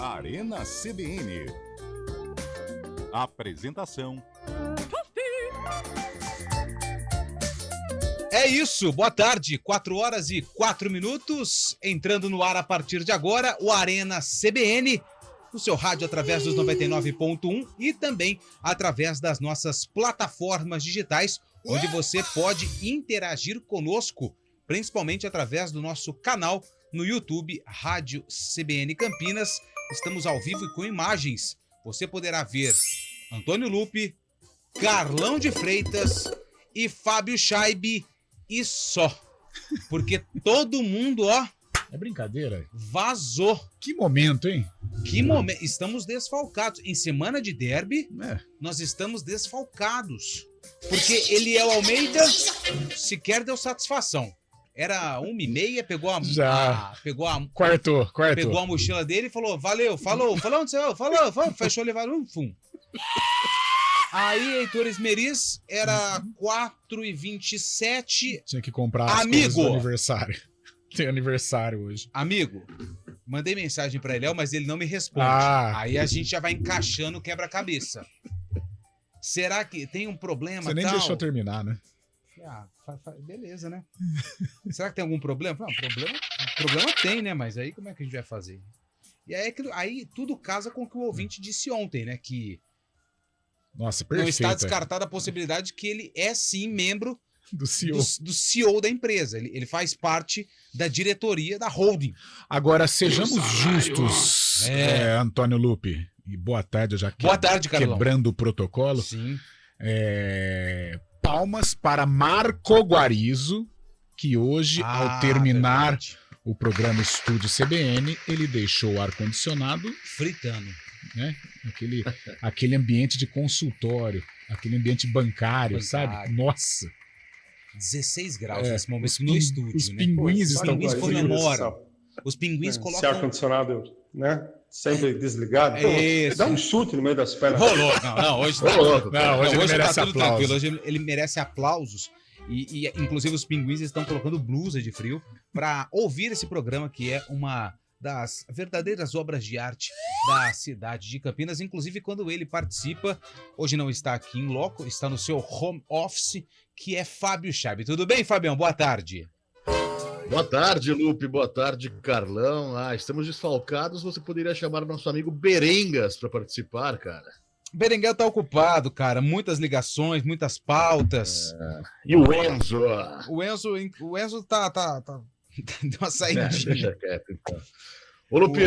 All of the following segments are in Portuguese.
Arena CBN. Apresentação. É isso, boa tarde, 4h04, entrando no ar a partir de agora, o Arena CBN, no seu rádio através dos 99.1 e também através das nossas plataformas digitais, onde você pode interagir conosco, principalmente através do nosso canal no YouTube, Rádio CBN Campinas. Estamos ao vivo e com imagens. Você poderá ver Antônio Lupe, Carlão de Freitas e Fábio Scheibe e só. Porque todo mundo, ó... É brincadeira. Vazou. Que momento, hein? Que momento. Estamos desfalcados. Em semana de derby, É. nós estamos desfalcados. Porque Eliel Almeida sequer deu satisfação. Era 1h30, pegou a mochila dele e falou, valeu, falou onde você vai? Falou, fechou, levaram fum. Aí, Heitor Esmeriz, era 4h27. Tinha que comprar as coisas do aniversário. Tem aniversário hoje. Amigo, mandei mensagem pra Eliel, mas ele não me responde. Aí a gente já vai encaixando o quebra-cabeça. Será que tem um problema? Você nem deixou eu terminar, né? Beleza, né? Será que tem algum problema? Não, problema tem, né? Mas aí como é que a gente vai fazer? E aí tudo casa com o que o ouvinte disse ontem, né? Que nossa, perfeito. Não está descartada a possibilidade que ele é sim membro do CEO, do CEO da empresa. Ele faz parte da diretoria da holding. Agora, sejamos justos, Antônio Lupe. E boa tarde, já boa tarde, Carlão. Quebrando o protocolo. Sim. Palmas para Marco Guarizo, que hoje, ao terminar o programa Estúdio CBN, ele deixou o ar-condicionado fritando, né? Aquele ambiente de consultório, aquele ambiente bancário, sabe? Nossa! 16 graus nesse momento no estúdio. Os pinguins estão comemoram. Os pinguins colocam... Esse ar-condicionado, né? Sempre desligado. Dá um chute no meio das pernas. Rolou. Não, hoje tá tudo tranquilo. Hoje ele merece aplausos. E inclusive os pinguins estão colocando blusa de frio para ouvir esse programa, que é uma das verdadeiras obras de arte da cidade de Campinas. Inclusive quando ele participa, hoje não está aqui em loco, está no seu home office, que é Fábio Scheibe. Tudo bem, Fabião? Boa tarde. Boa tarde, Lupe. Boa tarde, Carlão. Estamos desfalcados. Você poderia chamar o nosso amigo Berengas para participar, cara. Berenguel tá ocupado, cara. Muitas ligações, muitas pautas. E o Enzo? O Enzo tá deu uma saidinha. Deixa quieto, então. Ô, Lupe,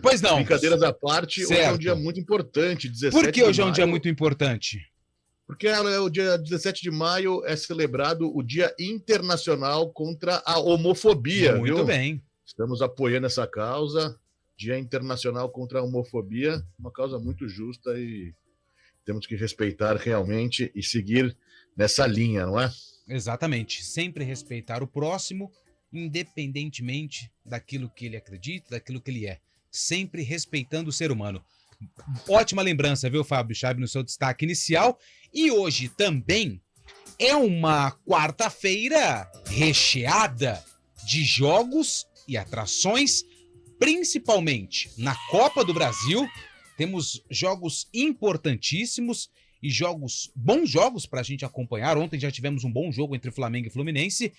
pois não. Brincadeiras à parte, hoje é um dia muito importante. 17 Por que hoje é um dia muito importante? Porque o dia 17 de maio é celebrado o Dia Internacional contra a Homofobia, Muito viu? bem. Estamos apoiando essa causa, Dia Internacional contra a Homofobia, uma causa muito justa e temos que respeitar realmente e seguir nessa linha, não é? Exatamente. Sempre respeitar o próximo, independentemente daquilo que ele acredita, daquilo que ele é. Sempre respeitando o ser humano. Ótima lembrança, viu, Fábio Scheibe, no seu destaque inicial. E hoje também é uma quarta-feira recheada de jogos e atrações, principalmente na Copa do Brasil. Temos jogos importantíssimos e bons jogos para a gente acompanhar. Ontem já tivemos um bom jogo entre Flamengo e Fluminense.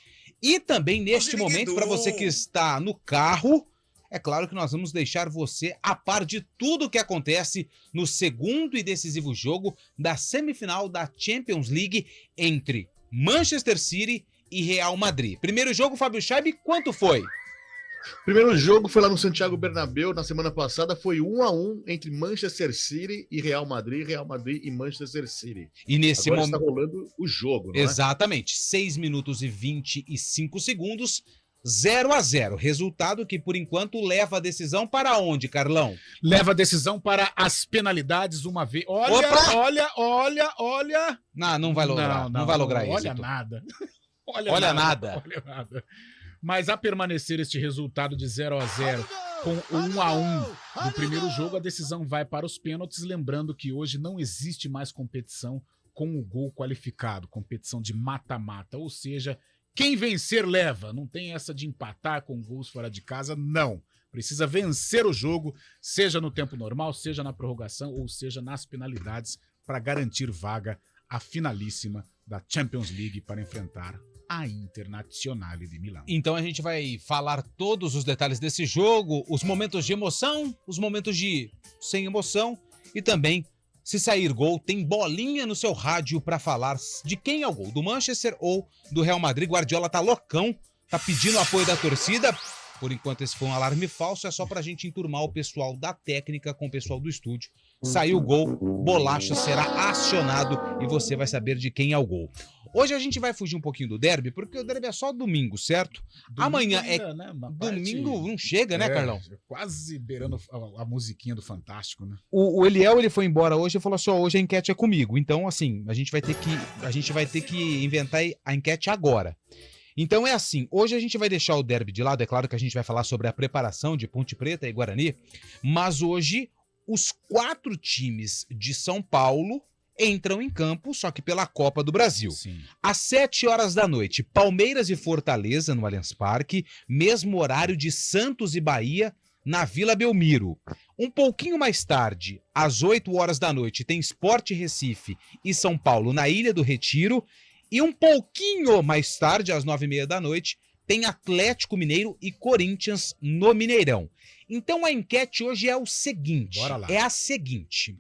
E também neste momento, para você que está no carro, é claro que nós vamos deixar você a par de tudo o que acontece no segundo e decisivo jogo da semifinal da Champions League entre Manchester City e Real Madrid. Primeiro jogo, Fábio Scheibe, quanto foi? Primeiro jogo foi lá no Santiago Bernabéu, na semana passada, foi 1-1 entre Manchester City e Real Madrid e Manchester City. E nesse momento está rolando o jogo, não Exatamente, 6 minutos e 25 segundos, 0-0. Resultado que, por enquanto, leva a decisão para onde, Carlão? Leva a decisão para as penalidades uma vez. Olha. Não vai lograr. Não vai lograr isso. Olha nada. Olha nada. Mas a permanecer este resultado de 0-0 com 1-1 no primeiro jogo, a decisão vai para os pênaltis. Lembrando que hoje não existe mais competição com o gol qualificado, competição de mata-mata, ou seja, quem vencer leva. Não tem essa de empatar com gols fora de casa, não. Precisa vencer o jogo, seja no tempo normal, seja na prorrogação ou seja nas penalidades, para garantir vaga à finalíssima da Champions League para enfrentar a Internazionale de Milão. Então a gente vai falar todos os detalhes desse jogo, os momentos de emoção, os momentos de sem emoção e também, se sair gol, tem bolinha no seu rádio para falar de quem é o gol, do Manchester ou do Real Madrid. Guardiola tá loucão, tá pedindo apoio da torcida. Por enquanto esse foi um alarme falso, é só pra gente enturmar o pessoal da técnica com o pessoal do estúdio. Saiu o gol, bolacha será acionado e você vai saber de quem é o gol. Hoje a gente vai fugir um pouquinho do derby, porque o derby é só domingo, certo? Domingo Amanhã ainda, é... né, Domingo não chega, né, Carlão? Quase beirando a musiquinha do Fantástico, né? O Eliel, ele foi embora hoje e falou assim, ó, hoje a enquete é comigo. Então, assim, a gente vai ter que inventar a enquete agora. Então é assim, hoje a gente vai deixar o derby de lado, é claro que a gente vai falar sobre a preparação de Ponte Preta e Guarani, mas hoje os 4 times de São Paulo entram em campo, só que pela Copa do Brasil. Sim. Às 7 horas da noite, Palmeiras e Fortaleza no Allianz Parque, mesmo horário de Santos e Bahia na Vila Belmiro. Um pouquinho mais tarde, às 8 horas da noite, tem Sport Recife e São Paulo na Ilha do Retiro. E um pouquinho mais tarde, às 9h30 da noite, tem Atlético Mineiro e Corinthians no Mineirão. Então a enquete hoje é o seguinte, é a seguinte.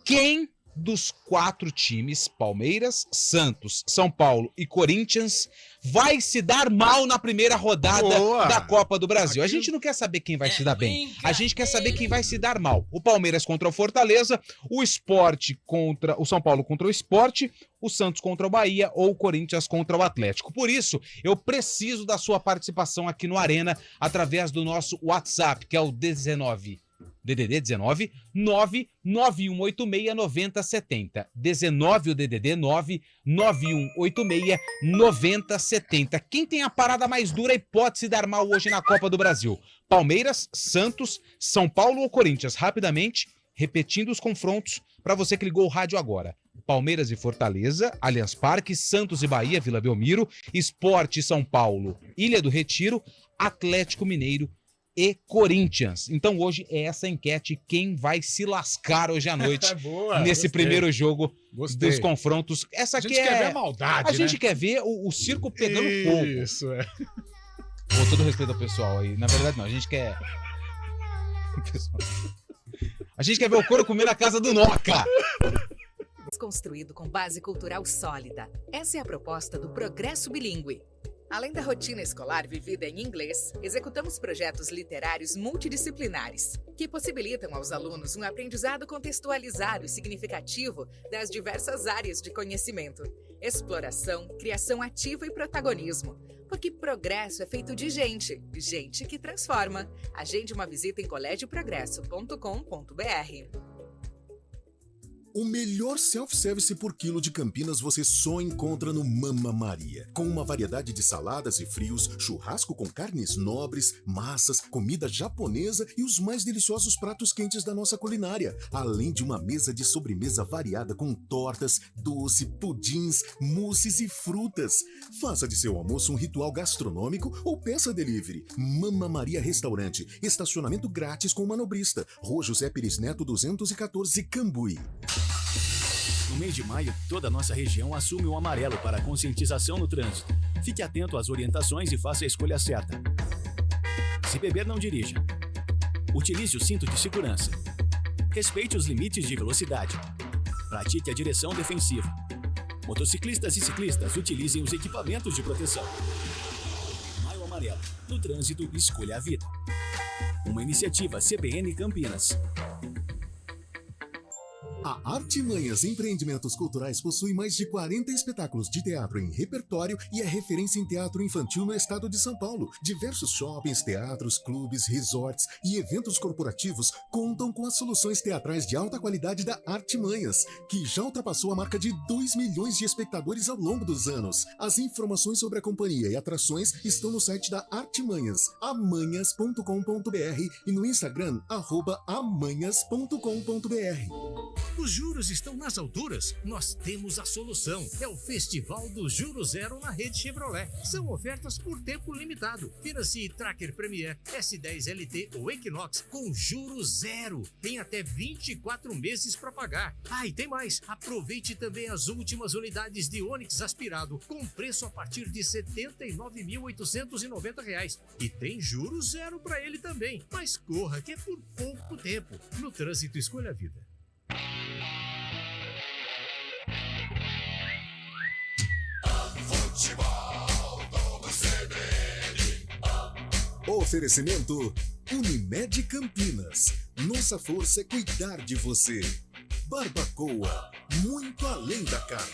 Quem dos 4 times, Palmeiras, Santos, São Paulo e Corinthians, vai se dar mal na primeira rodada da Copa do Brasil? A gente não quer saber quem vai se dar bem, a gente quer saber quem vai se dar mal. O Palmeiras contra o Fortaleza, o Sport contra o São Paulo contra o Sport, o Santos contra o Bahia ou o Corinthians contra o Atlético. Por isso, eu preciso da sua participação aqui no Arena através do nosso WhatsApp, que é o DDD 19 99186 9070. 19 o DDD 9 9186 9070. Quem tem a parada mais dura e pode se dar mal hoje na Copa do Brasil? Palmeiras, Santos, São Paulo ou Corinthians? Rapidamente, repetindo os confrontos para você que ligou o rádio agora. Palmeiras e Fortaleza, Allianz Parque, Santos e Bahia, Vila Belmiro, Sport São Paulo, Ilha do Retiro, Atlético Mineiro e Corinthians. Então hoje é essa enquete, quem vai se lascar hoje à noite nesse primeiro jogo dos confrontos. Essa aqui quer ver a maldade, a gente quer ver o circo pegando fogo. Isso, é. Com todo respeito ao pessoal aí, na verdade não, a gente quer... A gente quer ver o couro comer na casa do Noca. Construído com base cultural sólida. Essa é a proposta do Progresso Bilíngue. Além da rotina escolar vivida em inglês, executamos projetos literários multidisciplinares, que possibilitam aos alunos um aprendizado contextualizado e significativo das diversas áreas de conhecimento, exploração, criação ativa e protagonismo. Porque progresso é feito de gente que transforma. Agende uma visita em colégioprogresso.com.br. O melhor self-service por quilo de Campinas você só encontra no Mama Maria. Com uma variedade de saladas e frios, churrasco com carnes nobres, massas, comida japonesa e os mais deliciosos pratos quentes da nossa culinária. Além de uma mesa de sobremesa variada com tortas, doce, pudins, mousses e frutas. Faça de seu almoço um ritual gastronômico ou peça delivery. Mama Maria Restaurante. Estacionamento grátis com manobrista. Rua José Pires Neto 214, Cambuí. No mês de maio, toda a nossa região assume o amarelo para a conscientização no trânsito. Fique atento às orientações e faça a escolha certa. Se beber, não dirija. Utilize o cinto de segurança. Respeite os limites de velocidade. Pratique a direção defensiva. Motociclistas e ciclistas utilizem os equipamentos de proteção. Maio Amarelo. No trânsito, escolha a vida. Uma iniciativa CBN Campinas. A Artimanhas Empreendimentos Culturais possui mais de 40 espetáculos de teatro em repertório e é referência em teatro infantil no estado de São Paulo. Diversos shoppings, teatros, clubes, resorts e eventos corporativos contam com as soluções teatrais de alta qualidade da Artimanhas, que já ultrapassou a marca de 2 milhões de espectadores ao longo dos anos. As informações sobre a companhia e atrações estão no site da Artimanhas, amanhas.com.br e no Instagram, @amanhas.com.br. Os juros estão nas alturas? Nós temos a solução. É o Festival do Juro Zero na rede Chevrolet. São ofertas por tempo limitado. Financie Tracker Premier, S10 LT ou Equinox com juro zero. Tem até 24 meses para pagar. Ah, e tem mais. Aproveite também as últimas unidades de Onix aspirado com preço a partir de R$ 79.890. E tem juro zero para ele também. Mas corra, que é por pouco tempo. No trânsito, escolha a vida. Oferecimento Unimed Campinas. Nossa força é cuidar de você. Barbacoa, muito além da carne.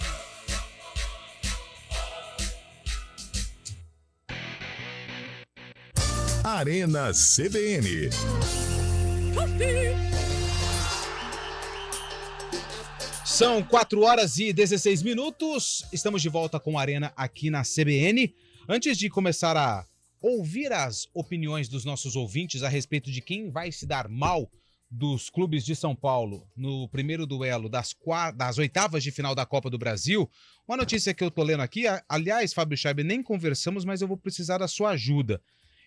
Arena CBN. São 4h16. Estamos de volta com a Arena aqui na CBN. Antes de começar a ouvir as opiniões dos nossos ouvintes a respeito de quem vai se dar mal dos clubes de São Paulo no primeiro duelo das oitavas de final da Copa do Brasil, uma notícia que eu tô lendo aqui, aliás, Fábio Scheibe, nem conversamos, mas eu vou precisar da sua ajuda.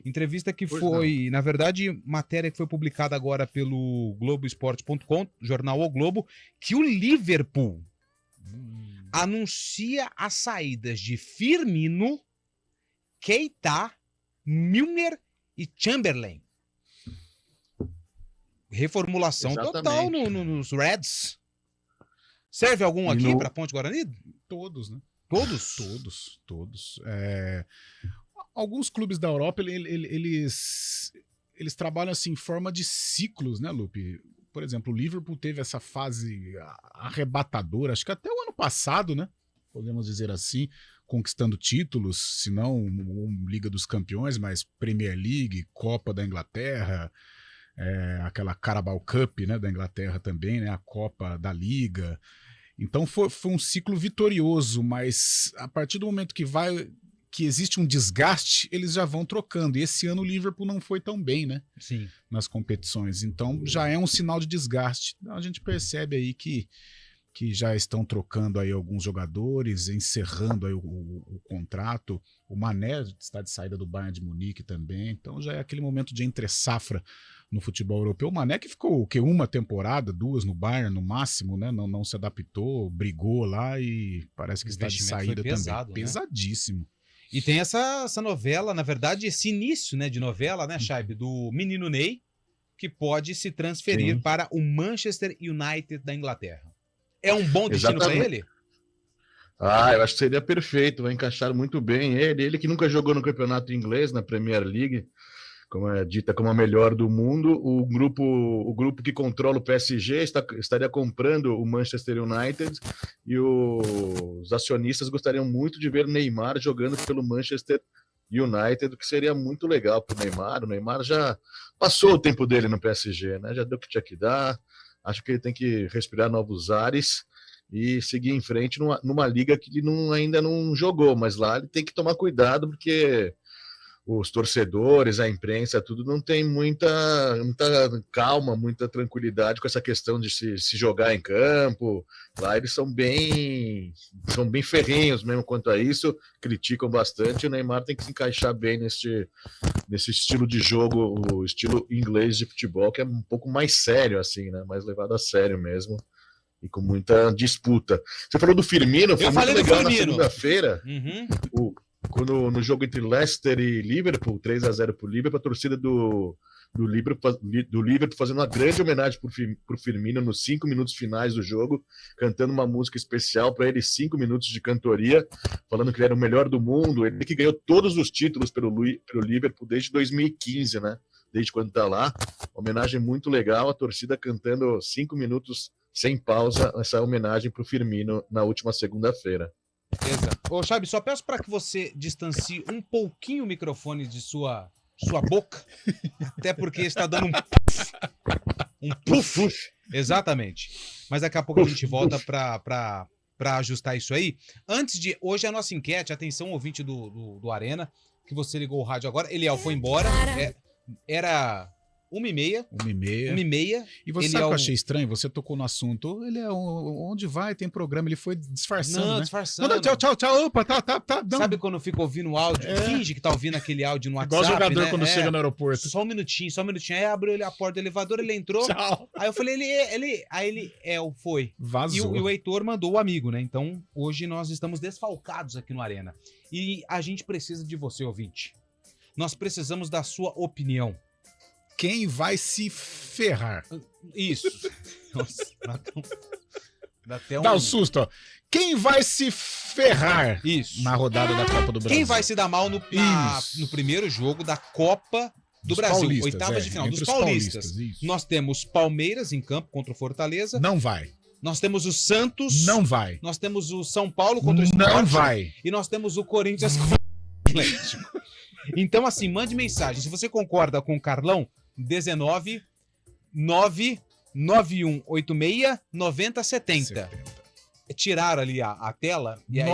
Entrevista que foi, na verdade, matéria que foi publicada agora pelo Globoesporte.com, jornal O Globo, que o Liverpool anuncia as saídas de Firmino, Keita, Milner e Chamberlain. Reformulação total nos Reds. Serve algum aqui para Ponte Guarani? Todos, né? Todos? Todos. Alguns clubes da Europa, eles trabalham assim em forma de ciclos, né, Lupe? Por exemplo, o Liverpool teve essa fase arrebatadora, acho que até o ano passado, né? Podemos dizer assim, conquistando títulos, se não Liga dos Campeões, mas Premier League, Copa da Inglaterra, aquela Carabao Cup, né, da Inglaterra também, né, a Copa da Liga. Então foi um ciclo vitorioso, mas a partir do momento que existe um desgaste, eles já vão trocando. E esse ano o Liverpool não foi tão bem, né? Sim. Nas competições. Então já é um sinal de desgaste. Então, a gente percebe aí que já estão trocando aí alguns jogadores, encerrando aí o contrato. O Mané está de saída do Bayern de Munique também. Então já é aquele momento de entre-safra no futebol europeu. O Mané que ficou uma temporada, 2 no Bayern no máximo, né? Não se adaptou, brigou lá e parece que está de saída pesado, também. Né? Pesadíssimo. E tem essa novela, na verdade, esse início, né, de novela, né, Scheibe, do menino Ney, que pode se transferir para o Manchester United da Inglaterra. É um bom destino para ele? Eu acho que seria perfeito, vai encaixar muito bem ele que nunca jogou no campeonato inglês, na Premier League, como é dita como a melhor do mundo. O grupo que controla o PSG estaria comprando o Manchester United e os acionistas gostariam muito de ver Neymar jogando pelo Manchester United, o que seria muito legal para o Neymar. O Neymar já passou o tempo dele no PSG, né? Já deu o que tinha que dar. Acho que ele tem que respirar novos ares e seguir em frente numa liga que ele ainda não jogou, mas lá ele tem que tomar cuidado, porque os torcedores, a imprensa, tudo não tem muita calma, muita tranquilidade com essa questão de se jogar em campo. Lá eles são bem ferrenhos mesmo quanto a isso, criticam bastante. O Neymar tem que se encaixar bem nesse estilo de jogo, o estilo inglês de futebol, que é um pouco mais sério, assim, né? Mais levado a sério mesmo, e com muita disputa. Você falou do Firmino, foi muito legal na segunda-feira. Quando no jogo entre Leicester e Liverpool, 3-0 pro Liverpool, a torcida do Liverpool fazendo uma grande homenagem pro Firmino nos 5 minutos finais do jogo, cantando uma música especial para ele, 5 minutos de cantoria, falando que ele era o melhor do mundo, ele que ganhou todos os títulos pelo Liverpool desde 2015, né? Desde quando tá lá. Homenagem muito legal, a torcida cantando 5 minutos sem pausa, essa homenagem pro Firmino na última segunda-feira. Beleza. Ô, Scheibe, só peço para que você distancie um pouquinho o microfone de sua boca, até porque está dando um puff. Exatamente. Mas daqui a pouco a gente volta para ajustar isso aí. Hoje a nossa enquete, atenção, ouvinte do Arena, que você ligou o rádio agora, Eliel foi embora, era 1h30. 1h30. 1h30. E você sabe o que eu achei estranho? Você tocou no assunto. Ele é onde vai, tem programa. Ele foi disfarçando, Não, né? disfarçando. Não, tchau. Opa, tá. Não. Sabe quando fica ouvindo o áudio? Finge que tá ouvindo aquele áudio no WhatsApp, Igual jogador, né? quando chega no aeroporto. Só um minutinho. Aí abriu a porta do elevador, ele entrou. Tchau. Aí eu falei, ele foi. Vazou. E o Heitor mandou o amigo, né? Então, hoje nós estamos desfalcados aqui no Arena. E a gente precisa de você, ouvinte. Nós precisamos da sua opinião. Quem vai se ferrar? Isso. Nossa, dá até Dá um susto, ó. Quem vai se ferrar na rodada da Copa do Brasil? Quem vai se dar mal no primeiro jogo da Copa do Brasil? Oitavas de final, dos paulistas. Nós temos Palmeiras em campo contra o Fortaleza. Não vai. Nós temos o Santos. Não vai. Nós temos o São Paulo contra o Sport. Não vai. E nós temos o Corinthians contra o Atlético. Então, assim, mande mensagem. Se você concorda com o Carlão, 19 99186 9070. Tiraram ali a tela. E aí,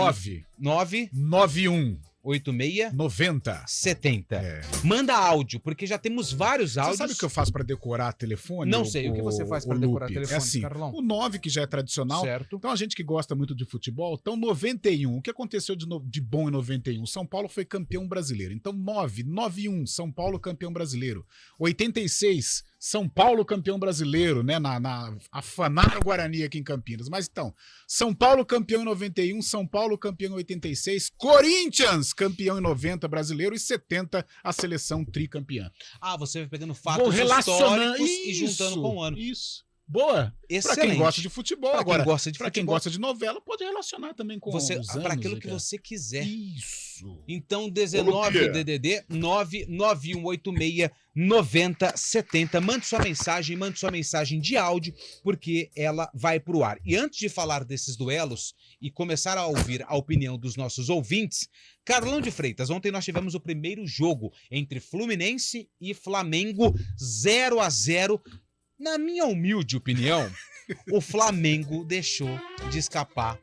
991 86 90 70. Manda áudio, porque já temos vários áudios. Você sabe o que eu faço para decorar telefone? Não sei. O que você faz para decorar telefone, é assim, Carlão? O 9, que já é tradicional. Certo. Então, a gente que gosta muito de futebol, então 91. O que aconteceu de bom em 91? São Paulo foi campeão brasileiro. Então, 91, São Paulo campeão brasileiro. 86, São Paulo campeão brasileiro, né? Afanaram o Guarani aqui em Campinas. Mas então, São Paulo campeão em 91, São Paulo campeão em 86, Corinthians campeão em 90 brasileiro e 70 a seleção tricampeã. Ah, você vai pegando fatos históricos e juntando com o ano. Isso. Boa. Excelente. Pra quem gosta de futebol. Pra Agora, quem gosta de pra quem gosta de novela, pode relacionar também com os anos. Para aquilo que você quiser. Isso. Então, 19 DDD 99186 9070. Mande sua mensagem de áudio, porque ela vai pro ar. E antes de falar desses duelos e começar a ouvir a opinião dos nossos ouvintes, Carlão de Freitas, ontem nós tivemos o primeiro jogo entre Fluminense e Flamengo, 0-0. Na minha humilde opinião, o Flamengo deixou de escapar,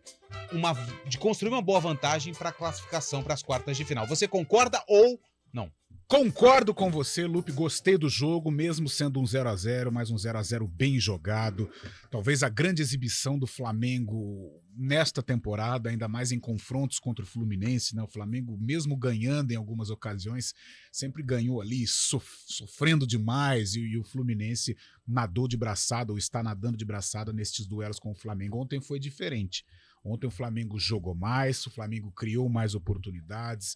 de construir uma boa vantagem para a classificação para as quartas de final. Você concorda ou não? Concordo com você, Lupe. Gostei do jogo, mesmo sendo um 0-0, mas um 0-0 bem jogado. Talvez a grande exibição do Flamengo nesta temporada, ainda mais em confrontos contra o Fluminense, né? O Flamengo, mesmo ganhando em algumas ocasiões, sempre ganhou ali, sofrendo demais, e o Fluminense nadou de braçada, ou está nadando de braçada nestes duelos com o Flamengo. Ontem foi diferente. Ontem o Flamengo jogou mais, o Flamengo criou mais oportunidades,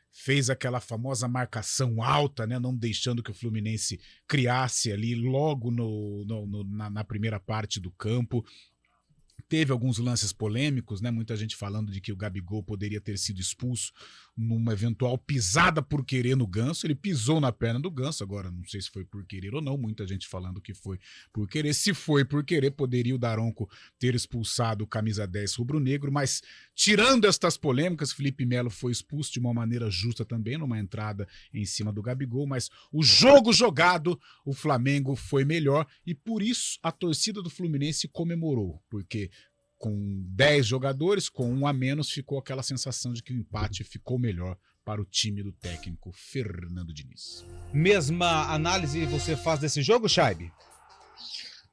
fez aquela famosa marcação alta, né, não deixando que o Fluminense criasse ali logo na primeira parte do campo. Teve alguns lances polêmicos, né? Muita gente falando de que o Gabigol poderia ter sido expulso numa eventual pisada por querer no Ganso. Ele pisou na perna do Ganso, agora não sei se foi por querer ou não, muita gente falando que foi por querer. Se foi por querer, poderia o Daronco ter expulsado o camisa 10 rubro-negro, mas tirando estas polêmicas, Felipe Melo foi expulso de uma maneira justa também, numa entrada em cima do Gabigol, mas o jogo jogado, o Flamengo foi melhor e por isso a torcida do Fluminense comemorou, porque com 10 jogadores, com um a menos, ficou aquela sensação de que o empate ficou melhor para o time do técnico Fernando Diniz. Mesma análise você faz desse jogo, Chaib?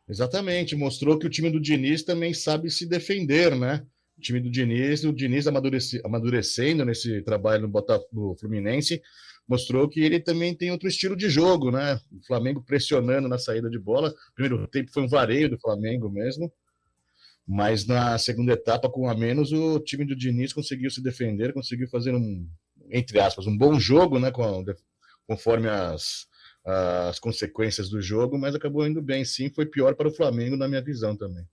Exatamente, mostrou que o time do Diniz também sabe se defender, né? O time do Diniz, amadurecendo nesse trabalho no Fluminense, mostrou que ele também tem outro estilo de jogo, né? O Flamengo pressionando na saída de bola. O primeiro tempo foi um vareio do Flamengo mesmo. Mas na segunda etapa, com a menos, o time do Diniz conseguiu se defender, conseguiu fazer entre aspas, um bom jogo, né, conforme as consequências do jogo, mas acabou indo bem, sim. Foi pior para o Flamengo, na minha visão também.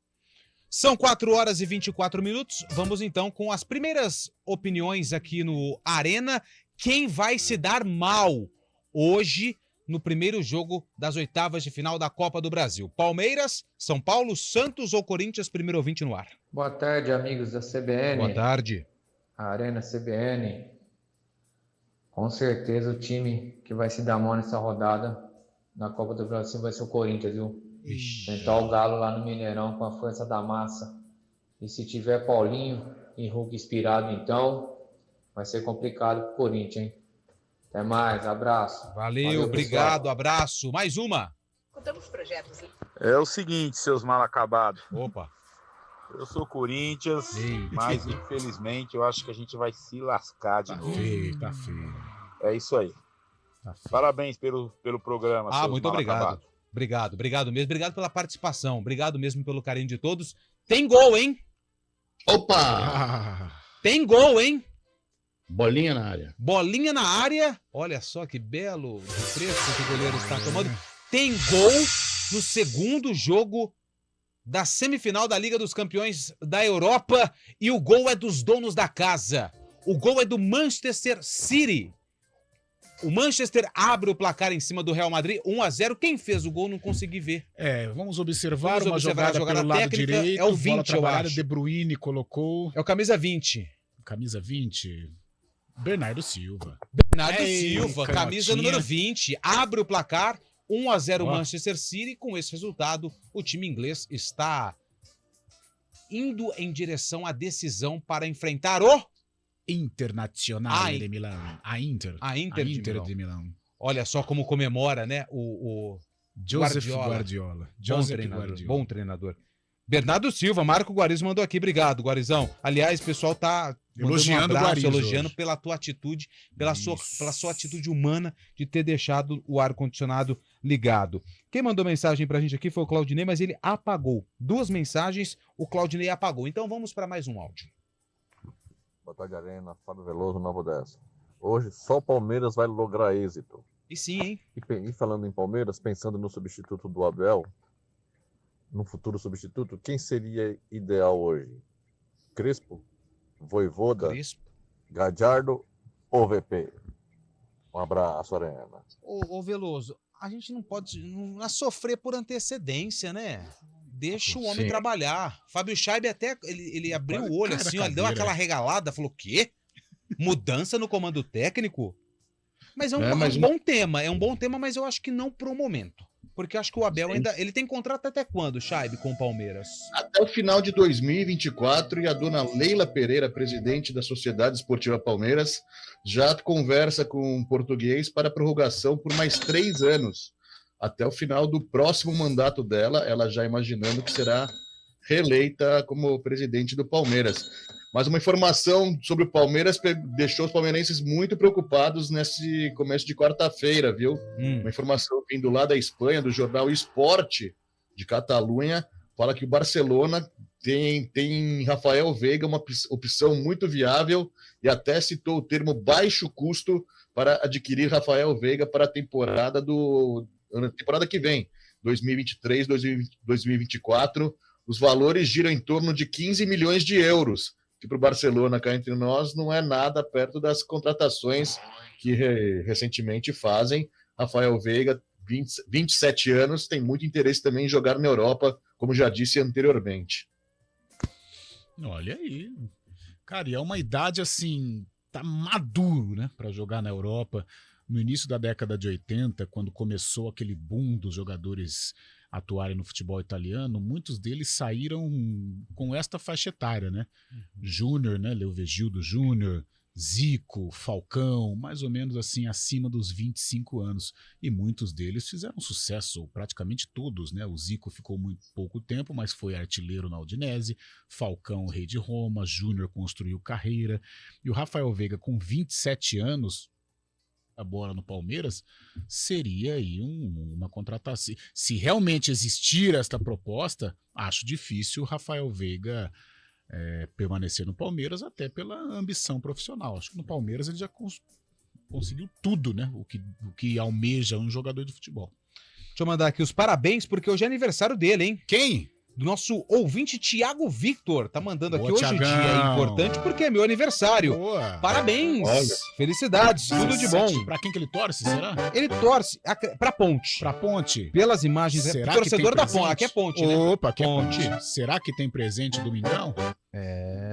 São 4h24. Vamos então com as primeiras opiniões aqui no Arena. Quem vai se dar mal hoje no primeiro jogo das oitavas de final da Copa do Brasil? Palmeiras, São Paulo, Santos ou Corinthians? Primeiro ouvinte no ar. Boa tarde, amigos da CBN. Boa tarde. Arena CBN. Com certeza o time que vai se dar mal nessa rodada na Copa do Brasil vai ser o Corinthians, viu? Tentar o Galo lá no Mineirão com a força da massa. E se tiver Paulinho e Hulk inspirado, então vai ser complicado pro Corinthians, hein? Até mais, abraço. Valeu, obrigado, pessoal. Abraço. Mais uma. Executamos projetos... É o seguinte, seus mal acabados. Opa. Eu sou Corinthians, mas infelizmente eu acho que a gente vai se lascar de novo. Tá feio. É isso aí. Parabéns pelo programa. Ah, muito obrigado. Acabados. Obrigado mesmo. Obrigado pela participação. Obrigado mesmo pelo carinho de todos. Tem gol, hein? Opa! Tem gol, hein? Bolinha na área. Bolinha na área. Olha só que belo refresco que o goleiro está tomando. Tem gol no segundo jogo da semifinal da Liga dos Campeões da Europa e o gol é dos donos da casa. O gol é do Manchester City. O Manchester abre o placar em cima do Real Madrid, 1-0. Quem fez o gol não consegui ver. Vamos observar uma jogada pelo lado técnica, direito. É o 20, eu acho. De Bruyne colocou. É o camisa 20. Camisa 20. Bernardo Silva. Bernardo Silva, camisa número 20. Abre o placar, 1-0 Manchester City. Com esse resultado, o time inglês está indo em direção à decisão para enfrentar o Internacional de Milão. A Inter de Milão. Olha só como comemora, né? O Joseph Guardiola. Bom treinador. Bernardo Silva, Marco Guarizo mandou aqui. Obrigado, Guarizão. Aliás, o pessoal tá elogiando um abraço, o Guarizo elogiando hoje. pela tua atitude, pela sua atitude humana de ter deixado o ar-condicionado ligado. Quem mandou mensagem pra gente aqui foi o Claudinei, mas ele apagou. 2 mensagens, o Claudinei apagou. Então vamos para mais um áudio. Boa tarde, Arena. Fábio Veloso, Nova Odessa. Hoje só o Palmeiras vai lograr êxito. E sim, hein? E falando em Palmeiras, pensando no substituto do Abel, no futuro substituto, quem seria ideal hoje? Crespo? Voivoda? Gadiardo ou VP? Um abraço, Arena. Ô Veloso, a gente não pode sofrer por antecedência, né? Deixa o homem trabalhar. Fábio Scheibe até, ele abriu o olho assim, ó, ele deu aquela regalada, falou, quê? Mudança no comando técnico? Mas é um bom tema, mas eu acho que não pro momento. Porque eu acho que o Abel ainda, ele tem contrato até quando, Scheibe, com o Palmeiras? Até o final de 2024, e a dona Leila Pereira, presidente da Sociedade Esportiva Palmeiras, já conversa com o português para prorrogação por mais 3 anos. Até o final do próximo mandato dela, ela já imaginando que será reeleita como presidente do Palmeiras. Mas uma informação sobre o Palmeiras deixou os palmeirenses muito preocupados nesse começo de quarta-feira, viu? Uma informação vindo lá da Espanha, do jornal Esporte de Catalunha, fala que o Barcelona tem Rafael Veiga, uma opção muito viável, e até citou o termo baixo custo para adquirir Rafael Veiga para a temporada que vem, 2023, 2024. Os valores giram em torno de 15 milhões de euros, que para o Barcelona, cá entre nós, não é nada perto das contratações que recentemente fazem. Rafael Veiga, 27 anos, tem muito interesse também em jogar na Europa, como já disse anteriormente. Olha aí. Cara, e é uma idade assim, tá maduro, né, para jogar na Europa. No início da década de 80, quando começou aquele boom dos jogadores atuarem no futebol italiano, muitos deles saíram com esta faixa etária, né? Júnior, né? Leovigildo Júnior, Zico, Falcão, mais ou menos assim, acima dos 25 anos. E muitos deles fizeram sucesso, praticamente todos, né? O Zico ficou muito pouco tempo, mas foi artilheiro na Udinese, Falcão, rei de Roma, Júnior construiu carreira, e o Rafael Veiga, com 27 anos, a bola no Palmeiras, seria aí uma contratação. Se realmente existir esta proposta, acho difícil o Rafael Veiga permanecer no Palmeiras, até pela ambição profissional. Acho que no Palmeiras ele já conseguiu tudo, né? O que almeja um jogador de futebol. Deixa eu mandar aqui os parabéns, porque hoje é aniversário dele, hein? Quem? Do nosso ouvinte Thiago Victor. Tá mandando aqui. Hoje Thiagão. o dia é importante porque é meu aniversário. Boa. Parabéns. Olha. Felicidades. Tudo de bom. Pra quem que ele torce, será? Ele torce pra Ponte. Pra Ponte. Pelas imagens, Será torcedor que tem da presente? Ponte. Aqui é Ponte, né? Opa, aqui Ponte. é Ponte. Será que tem presente domingão?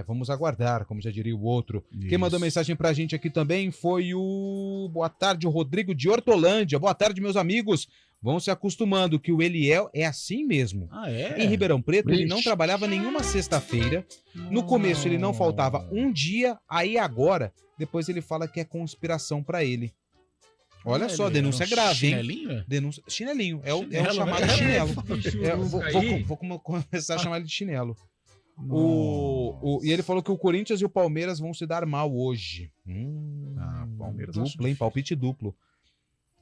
Vamos aguardar, como já diria o outro. Quem mandou mensagem pra gente aqui também foi o... Boa tarde, o Rodrigo de Hortolândia. Boa tarde, meus amigos. Vão se acostumando que o Eliel é assim mesmo. Ah, é? Em Ribeirão Preto, ele não trabalhava nenhuma sexta-feira. No começo, ele não faltava um dia. Aí agora, depois ele fala que é conspiração pra ele. Olha só, denúncia grave, hein? Chinelinho? Denúncia... Chinelinho. É o Chinelo, chamado né? chinelo. Aí. Vou começar a chamar ele de chinelo. E ele falou que o Corinthians e o Palmeiras vão se dar mal hoje. Palmeiras duplo, hein? Palpite duplo.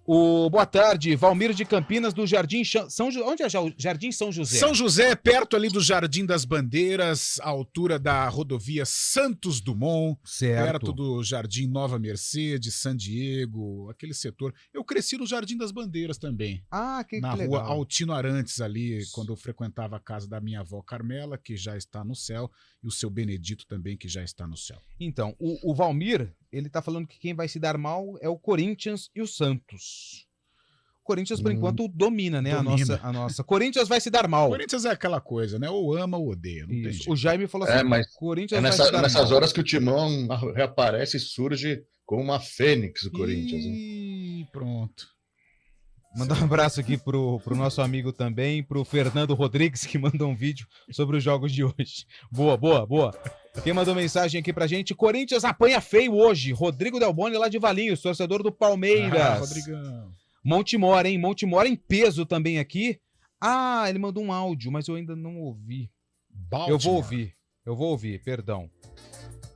Boa tarde, Valmir de Campinas, do Jardim São José. Onde é o Jardim São José? São José, perto ali do Jardim das Bandeiras, à altura da rodovia Santos Dumont, perto do Jardim Nova Mercedes, San Diego, aquele setor. Eu cresci no Jardim das Bandeiras também. Na rua Altino Arantes ali, quando eu frequentava a casa da minha avó Carmela, que já está no céu, e o seu Benedito também, que já está no céu. Então, o Valmir, ele tá falando que quem vai se dar mal é o Corinthians e o Santos. O Corinthians, por enquanto, domina, né? Domina. A nossa. Corinthians vai se dar mal. O Corinthians é aquela coisa, né? Ou ama ou odeia. Não tem jeito. O Jaime falou assim: mas Corinthians vai se dar nessas mal. horas que o Timão reaparece e surge como uma fênix, o Corinthians. Hein? Pronto. Mandar um abraço aqui pro nosso amigo também, pro Fernando Rodrigues, que mandou um vídeo sobre os jogos de hoje. Boa. Quem mandou mensagem aqui pra gente? Corinthians apanha feio hoje. Rodrigo Delboni, lá de Valinhos, torcedor do Palmeiras. Rodrigão. Montemor, hein? Montemor em peso também aqui. Ele mandou um áudio, mas eu ainda não ouvi. Eu vou ouvir, perdão.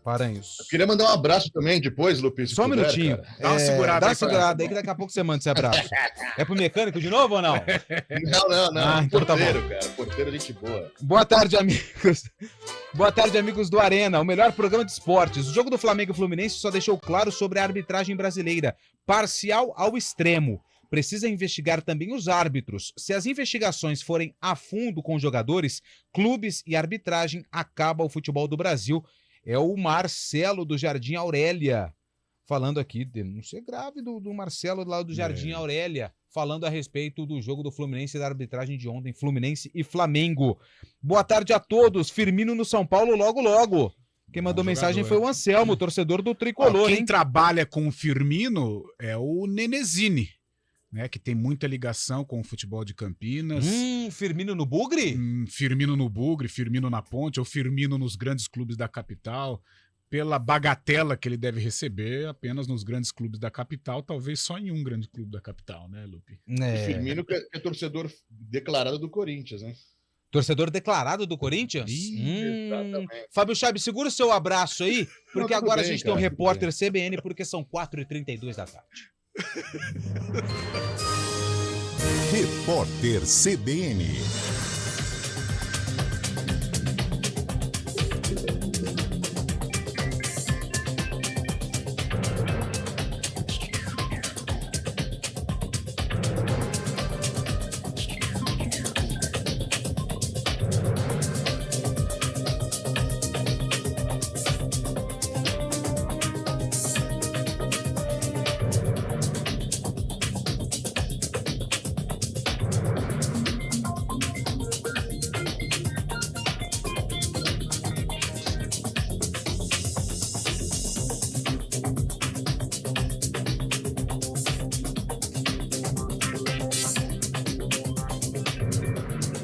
Paranhos. Eu queria mandar um abraço também depois, Lupi. Só um minutinho. Dá uma segurada aí que daqui a pouco você manda esse abraço. É pro mecânico de novo ou não? Não. Então tá bom. Cara. Porteiro, gente boa. Boa tarde, amigos. Boa tarde, amigos do Arena, o melhor programa de esportes. O jogo do Flamengo e Fluminense só deixou claro sobre a arbitragem brasileira. Parcial ao extremo. Precisa investigar também os árbitros. Se as investigações forem a fundo com jogadores, clubes e arbitragem, acaba o futebol do Brasil. É o Marcelo do Jardim Aurélia, falando aqui, denúncia grave do Marcelo lá do Jardim Aurélia, falando a respeito do jogo do Fluminense e da arbitragem de ontem, Fluminense e Flamengo. Boa tarde a todos, Firmino no São Paulo logo. Quem mandou mensagem foi o Anselmo, torcedor do Tricolor, quem trabalha com o Firmino é o Nenezini, né, que tem muita ligação com o futebol de Campinas. Firmino no Bugre? Firmino no Bugre, Firmino na Ponte, ou Firmino nos grandes clubes da capital. Pela bagatela que ele deve receber apenas nos grandes clubes da capital, talvez só em um grande clube da capital, né, Lupe? E Firmino que é torcedor declarado do Corinthians, né? Torcedor declarado do Corinthians? Exatamente. Fábio Chaves, segura o seu abraço aí, porque agora a gente tem um repórter bem. CBN, porque são 4h32 da tarde. Repórter CBN.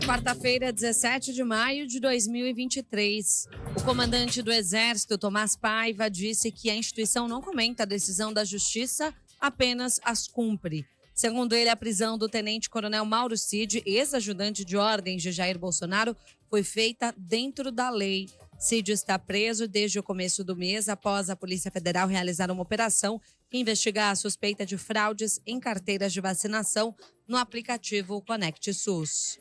Quarta-feira, 17 de maio de 2023. O comandante do Exército, Tomás Paiva, disse que a instituição não comenta a decisão da Justiça, apenas as cumpre. Segundo ele, a prisão do tenente-coronel Mauro Cid, ex-ajudante de ordens de Jair Bolsonaro, foi feita dentro da lei. Cid está preso desde o começo do mês, após a Polícia Federal realizar uma operação que investiga a suspeita de fraudes em carteiras de vacinação no aplicativo Conect SUS.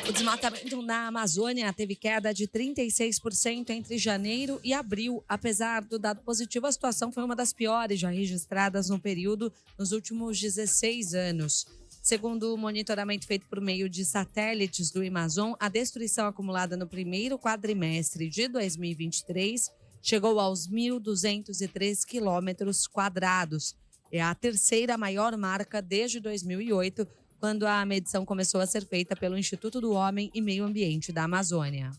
O desmatamento na Amazônia teve queda de 36% entre janeiro e abril. Apesar do dado positivo, a situação foi uma das piores já registradas no período nos últimos 16 anos. Segundo o monitoramento feito por meio de satélites do Amazon, a destruição acumulada no primeiro quadrimestre de 2023 chegou aos 1.203 quilômetros quadrados. É a terceira maior marca desde 2008, quando a medição começou a ser feita pelo Instituto do Homem e Meio Ambiente da Amazônia.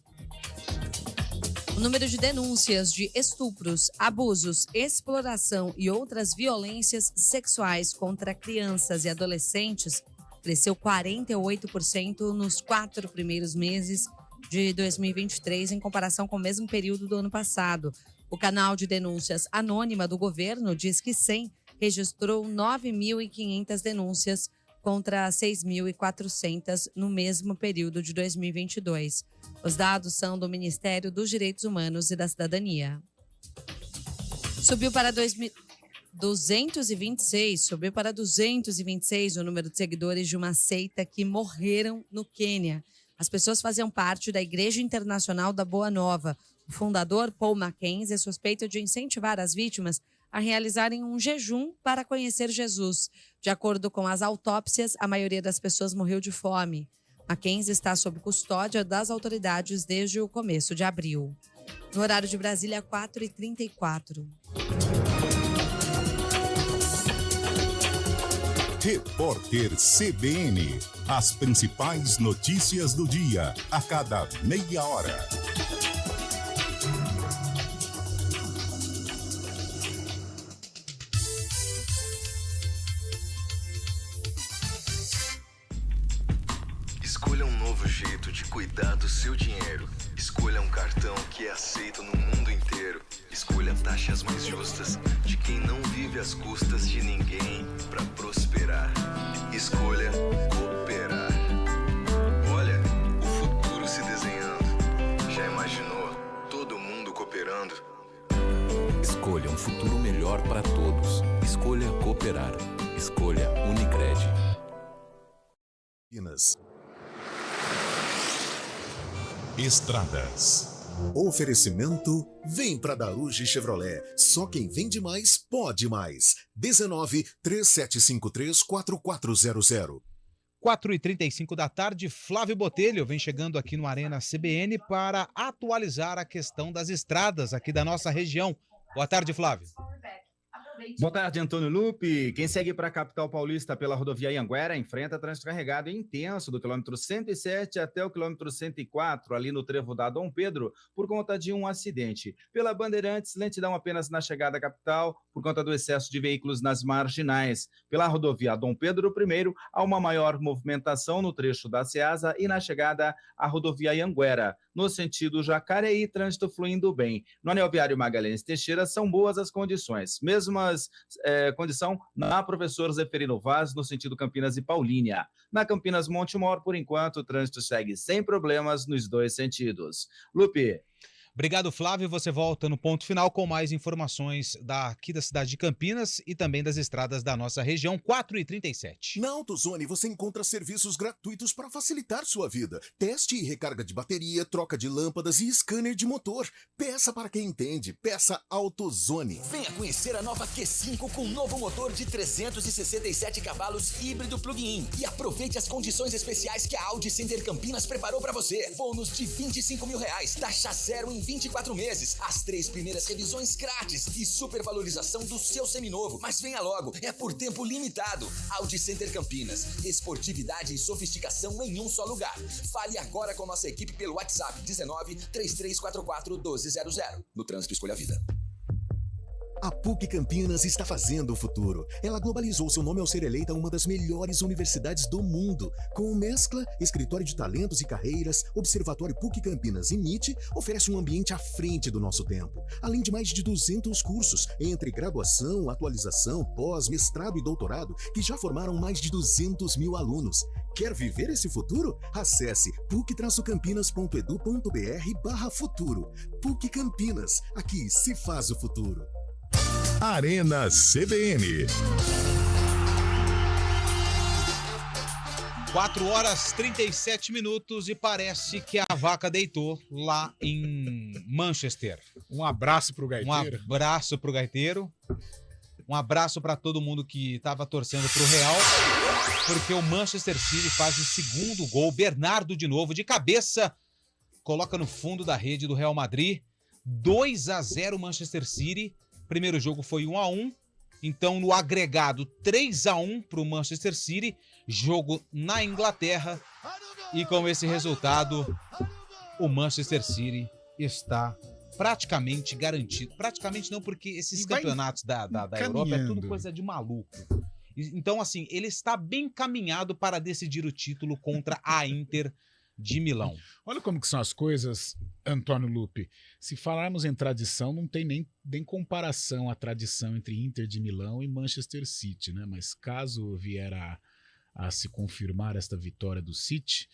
O número de denúncias de estupros, abusos, exploração e outras violências sexuais contra crianças e adolescentes cresceu 48% nos 4 primeiros meses de 2023, em comparação com o mesmo período do ano passado. O canal de denúncias anônima do governo diz que 100 registrou 9.500 denúncias contra 6.400 no mesmo período de 2022. Os dados são do Ministério dos Direitos Humanos e da Cidadania. Subiu para 226 o número de seguidores de uma seita que morreram no Quênia. As pessoas faziam parte da Igreja Internacional da Boa Nova. O fundador, Paul Mackenzie, é suspeito de incentivar as vítimas a realizarem um jejum para conhecer Jesus. De acordo com as autópsias, a maioria das pessoas morreu de fome. Mackenzie está sob custódia das autoridades desde o começo de abril. No horário de Brasília, 4h34. Repórter CBN. As principais notícias do dia, a cada meia hora. Escolha um novo jeito de cuidar do seu dinheiro. Escolha um cartão que é aceito no mundo inteiro. Escolha taxas mais justas de quem não vive às custas de ninguém para prosperar. Escolha cooperar. Olha, o futuro se desenhando. Já imaginou? Todo mundo cooperando. Escolha um futuro melhor para todos. Escolha cooperar. Escolha Unicred. Estradas. Oferecimento, vem pra Daruge Chevrolet. Só quem vende mais, pode mais. 19-3753-4400. 4h35 da tarde, Flávio Botelho vem chegando aqui no Arena CBN para atualizar a questão das estradas aqui da nossa região. Boa tarde, Flávio. Boa tarde, Antônio Lupe. Quem segue para a capital paulista pela rodovia Anhanguera enfrenta trânsito carregado e intenso do quilômetro 107 até o quilômetro 104, ali no trevo da Dom Pedro, por conta de um acidente. Pela Bandeirantes, lentidão apenas na chegada à capital, por conta do excesso de veículos nas marginais. Pela rodovia Dom Pedro I, há uma maior movimentação no trecho da Ceasa e na chegada à rodovia Anhanguera. No sentido Jacareí, trânsito fluindo bem. No anel viário Magalhães Teixeira, são boas as condições. Mesmas condição na Professor Zeferino Vaz, no sentido Campinas e Paulínia. Na Campinas Montemor, por enquanto, o trânsito segue sem problemas nos dois sentidos. Lupe. Obrigado, Flávio. Você volta no ponto final com mais informações daqui da cidade de Campinas e também das estradas da nossa região, 4h37. Na AutoZone você encontra serviços gratuitos para facilitar sua vida. Teste e recarga de bateria, troca de lâmpadas e scanner de motor. Peça para quem entende. Peça AutoZone. Venha conhecer a nova Q5 com novo motor de 367 cavalos híbrido plug-in. E aproveite as condições especiais que a Audi Center Campinas preparou para você. Bônus de R$25 mil, taxa zero em 24 meses, as 3 primeiras revisões grátis e supervalorização do seu seminovo. Mas venha logo, é por tempo limitado. Audi Center Campinas, esportividade e sofisticação em um só lugar. Fale agora com nossa equipe pelo WhatsApp 19-3344-1200. No trânsito, escolha a vida. A PUC Campinas está fazendo o futuro. Ela globalizou seu nome ao ser eleita uma das melhores universidades do mundo. Com Mescla, Escritório de Talentos e Carreiras, Observatório PUC Campinas e MIT, oferece um ambiente à frente do nosso tempo. Além de mais de 200 cursos, entre graduação, atualização, pós, mestrado e doutorado, que já formaram mais de 200 mil alunos. Quer viver esse futuro? Acesse puc-campinas.edu.br/futuro. PUC Campinas, aqui se faz o futuro. Arena CBN. 4h37 e parece que a vaca deitou lá em Manchester. Um abraço pro gaiteiro. Um abraço pro gaiteiro. Um abraço para todo mundo que estava torcendo pro Real, porque o Manchester City faz o segundo gol. Bernardo de novo, de cabeça, coloca no fundo da rede do Real Madrid. 2-0 Manchester City. Primeiro jogo foi 1-1, então no agregado 3-1 para o Manchester City, jogo na Inglaterra, e com esse resultado o Manchester City está praticamente garantido. Praticamente não, porque esses campeonatos da Europa é tudo coisa de maluco. Então, assim, ele está bem caminhado para decidir o título contra a Inter de Milão. Olha como que são as coisas, Antônio Lupe. Se falarmos em tradição, não tem nem comparação a tradição entre Inter de Milão e Manchester City, né? Mas caso vier a se confirmar esta vitória do City,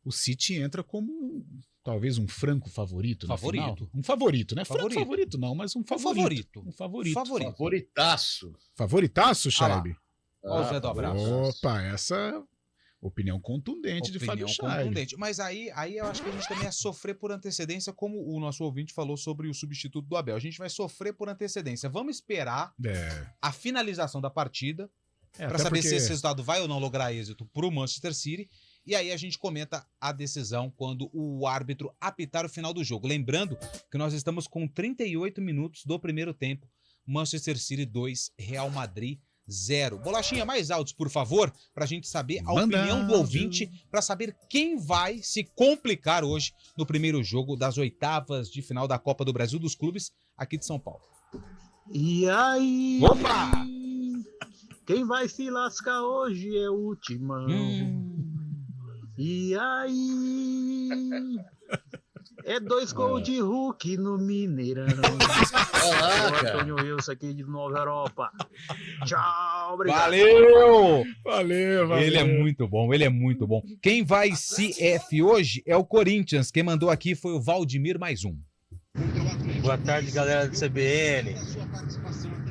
o City entra como talvez um franco favorito. Favorito. Um favorito, né? Favorito. Franco favorito não, mas um favorito. Um favorito. Favoritaço. Favoritaço, Charbe? Olha o Zé do Abraço. Opa, essa opinião contundente de Fábio Charbe. Mas aí eu acho que a gente também é sofrer por antecedência, como o nosso ouvinte falou sobre o substituto do Abel. A gente vai sofrer por antecedência. Vamos esperar a finalização da partida para saber se esse resultado vai ou não lograr êxito para o Manchester City. E aí a gente comenta a decisão quando o árbitro apitar o final do jogo. Lembrando que nós estamos com 38 minutos do primeiro tempo. Manchester City 2, Real Madrid 0. Bolachinha, mais áudios, por favor, para a gente saber a opinião do ouvinte, para saber quem vai se complicar hoje no primeiro jogo das oitavas de final da Copa do Brasil dos clubes aqui de São Paulo. E aí? Opa! Quem vai se lascar hoje é o Timão. E aí? É 2 gols de Hulk no Mineirão. Caraca. Antônio Wilson aqui de Nova Europa. Tchau, obrigado. Valeu! Ele é muito bom. Quem vai CF hoje é o Corinthians. Quem mandou aqui foi o Valdemir, mais um. Boa tarde, galera do CBN.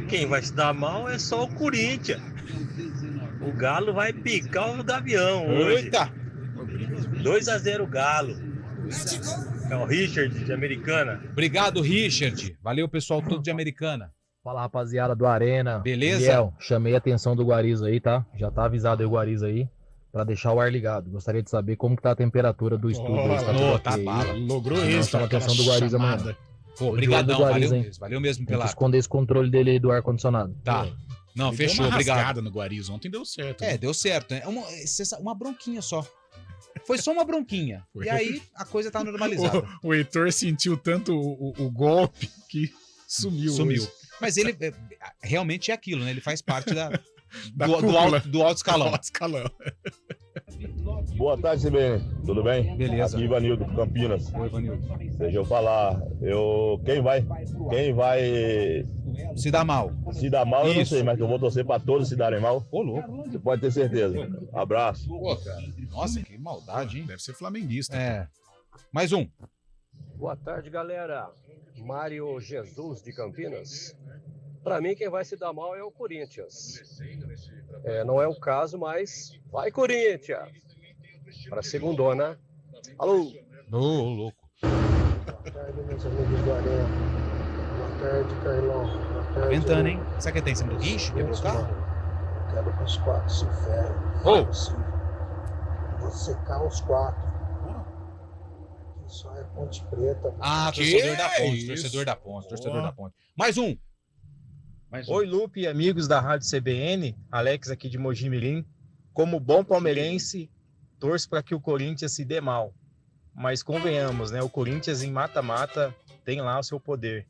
Quem vai se dar mal é só o Corinthians. O Galo vai picar o Gavião hoje. Eita! 2-0 Galo. É o Richard, de Americana. Obrigado, Richard. Valeu, pessoal todo de Americana. Fala, rapaziada do Arena. Beleza? Miguel, chamei a atenção do Guarizo aí, tá? Já tá avisado aí o Guarizo aí, pra deixar o ar ligado. Gostaria de saber como que tá a temperatura do estúdio. Logrou isso. Chama a atenção do Guarizo amanhã. Pô, obrigadão, valeu mesmo Tem pela... que esconder esse controle dele aí do ar-condicionado. Tá. Não, Ele fechou, deu uma obrigado. rasgada no Guarizo, ontem deu certo. É, deu certo. Né? Uma bronquinha só. Foi só uma bronquinha. E aí a coisa tá normalizada. O Heitor sentiu tanto o golpe que sumiu. Sumiu. Mas ele realmente é aquilo, né? Ele faz parte do alto escalão. Boa tarde, CBN. Tudo bem? Beleza. Aqui Ivanildo, Campinas. Oi, Ivanildo. Deixa eu falar. Quem vai se dar mal? Se dar mal, eu não sei, mas eu vou torcer pra todos se darem mal. Ô, louco. Você pode ter certeza. Abraço. Pô, cara. Nossa, que maldade, hein? Deve ser flamenguista. É. Mais um. Boa tarde, galera. Mário Jesus de Campinas. Para mim, quem vai se dar mal é o Corinthians. Não é o caso, mas vai, Corinthians! Para a segundona. Alô! Ô, louco. Boa tarde, meus amigos do Arena. Boa tarde, Carlão. Boa tarde, Ventando, hein? Será que ele tá em cima do guincho? Quebrou o carro? Quero que os 4 se ferrem. Vou secar os 4. Aqui só é Ponte Preta. Torcedor da Ponte. Mais um. Oi, Lupe e amigos da Rádio CBN, Alex aqui de Mogi Mirim. Como bom palmeirense, torço para que o Corinthians se dê mal. Mas convenhamos, né? O Corinthians em mata-mata tem lá o seu poder.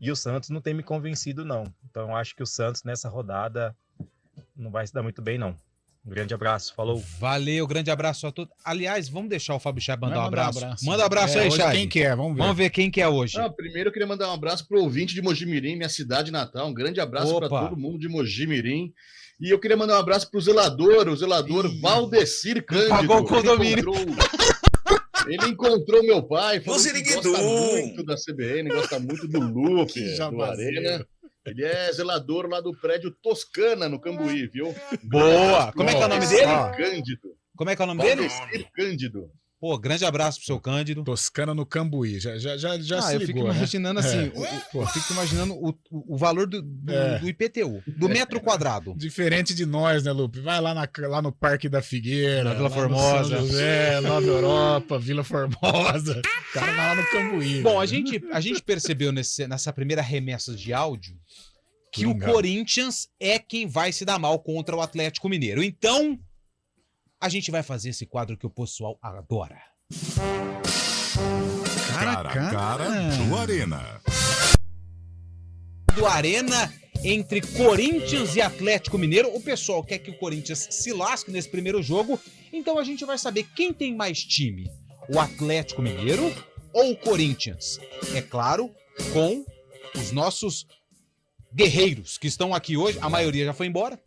E o Santos não tem me convencido, não. Então eu acho que o Santos nessa rodada não vai se dar muito bem, não. Um grande abraço, falou. Valeu, grande abraço a todos. Aliás, vamos deixar o Fábio Charbe mandar um abraço. Manda um abraço aí, hoje Charbe. quem que é? Vamos ver. Vamos ver quem que é hoje. Primeiro eu queria mandar um abraço pro ouvinte de Mogi Mirim, minha cidade natal. Um grande abraço para todo mundo de Mogi Mirim. E eu queria mandar um abraço pro zelador, Valdecir Cândido. Pagou o condomínio. Ele encontrou meu pai, falou que gosta muito da CBN, gosta muito do Lupe, do Arena. Ele é zelador lá do prédio Toscana, no Cambuí, viu? Boa! Como é que é o nome dele? Cândido. Como é que é o nome dele? Cândido. Pô, grande abraço pro seu Cândido. Toscana no Cambuí. Já se eu ligou, fico imaginando assim, eu fico imaginando o valor do IPTU, do metro quadrado. Diferente de nós, né, Lupe? Vai lá no Parque da Figueira, na Vila Formosa, São José, Nova Europa, Vila Formosa. O cara vai lá no Cambuí. Bom, a gente percebeu nessa primeira remessa de áudio que o Corinthians é quem vai se dar mal contra o Atlético Mineiro. Então, a gente vai fazer esse quadro que o pessoal adora. Cara a cara do Arena. Do Arena entre Corinthians e Atlético Mineiro. O pessoal quer que o Corinthians se lasque nesse primeiro jogo. Então a gente vai saber quem tem mais time. O Atlético Mineiro ou o Corinthians? É claro, com os nossos guerreiros que estão aqui hoje. A maioria já foi embora.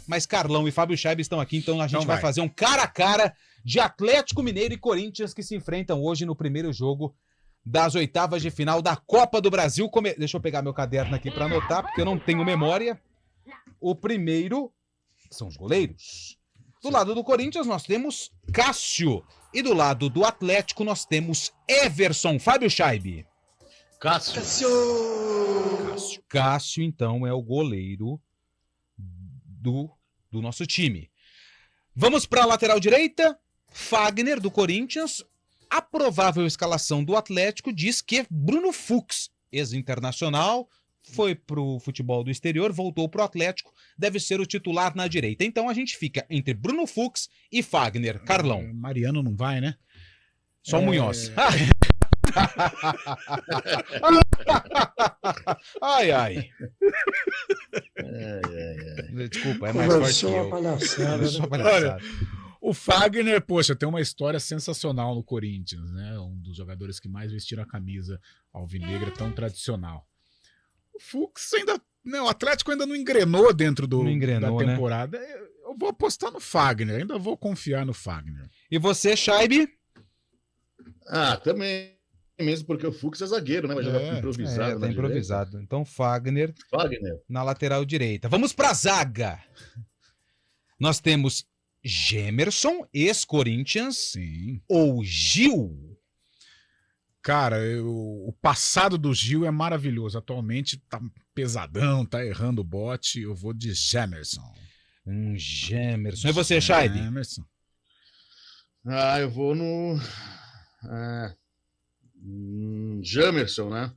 Mas Carlão e Fábio Scheib estão aqui, então a gente vai fazer um cara a cara de Atlético Mineiro e Corinthians que se enfrentam hoje no primeiro jogo das oitavas de final da Copa do Brasil. Deixa eu pegar meu caderno aqui para anotar, porque eu não tenho memória. O primeiro são os goleiros. Do lado do Corinthians nós temos Cássio e do lado do Atlético nós temos Everson. Fábio Scheib. Cássio, então, é o goleiro do nosso time. Vamos para a lateral direita. Fagner, do Corinthians. A provável escalação do Atlético diz que Bruno Fux, ex-internacional, foi pro futebol do exterior, voltou pro Atlético, deve ser o titular na direita. Então a gente fica entre Bruno Fux e Fagner. Carlão. Mariano não vai, né? Só o Munhoz. Ai. Desculpa, é mais forte que eu. Olha, o Fagner, poxa, tem uma história sensacional no Corinthians, né? Um dos jogadores que mais vestiram a camisa alvinegra tão tradicional. O Fux ainda, né, o Atlético ainda não engrenou dentro da temporada. Né? Eu vou apostar no Fagner, ainda vou confiar no Fagner. E você, Scheib? Também. Mesmo porque o Fux é zagueiro, né? Vai jogar improvisado. Tá improvisado. Direita. Então, Fagner na lateral direita. Vamos pra zaga. Nós temos Gemerson, ex-Corinthians. Sim. Ou Gil. Cara, o passado do Gil é maravilhoso. Atualmente tá pesadão, tá errando o bote. Eu vou de Gemerson. Gemerson. E você, Scheib? Gemerson. Eu vou no... Gemerson, né?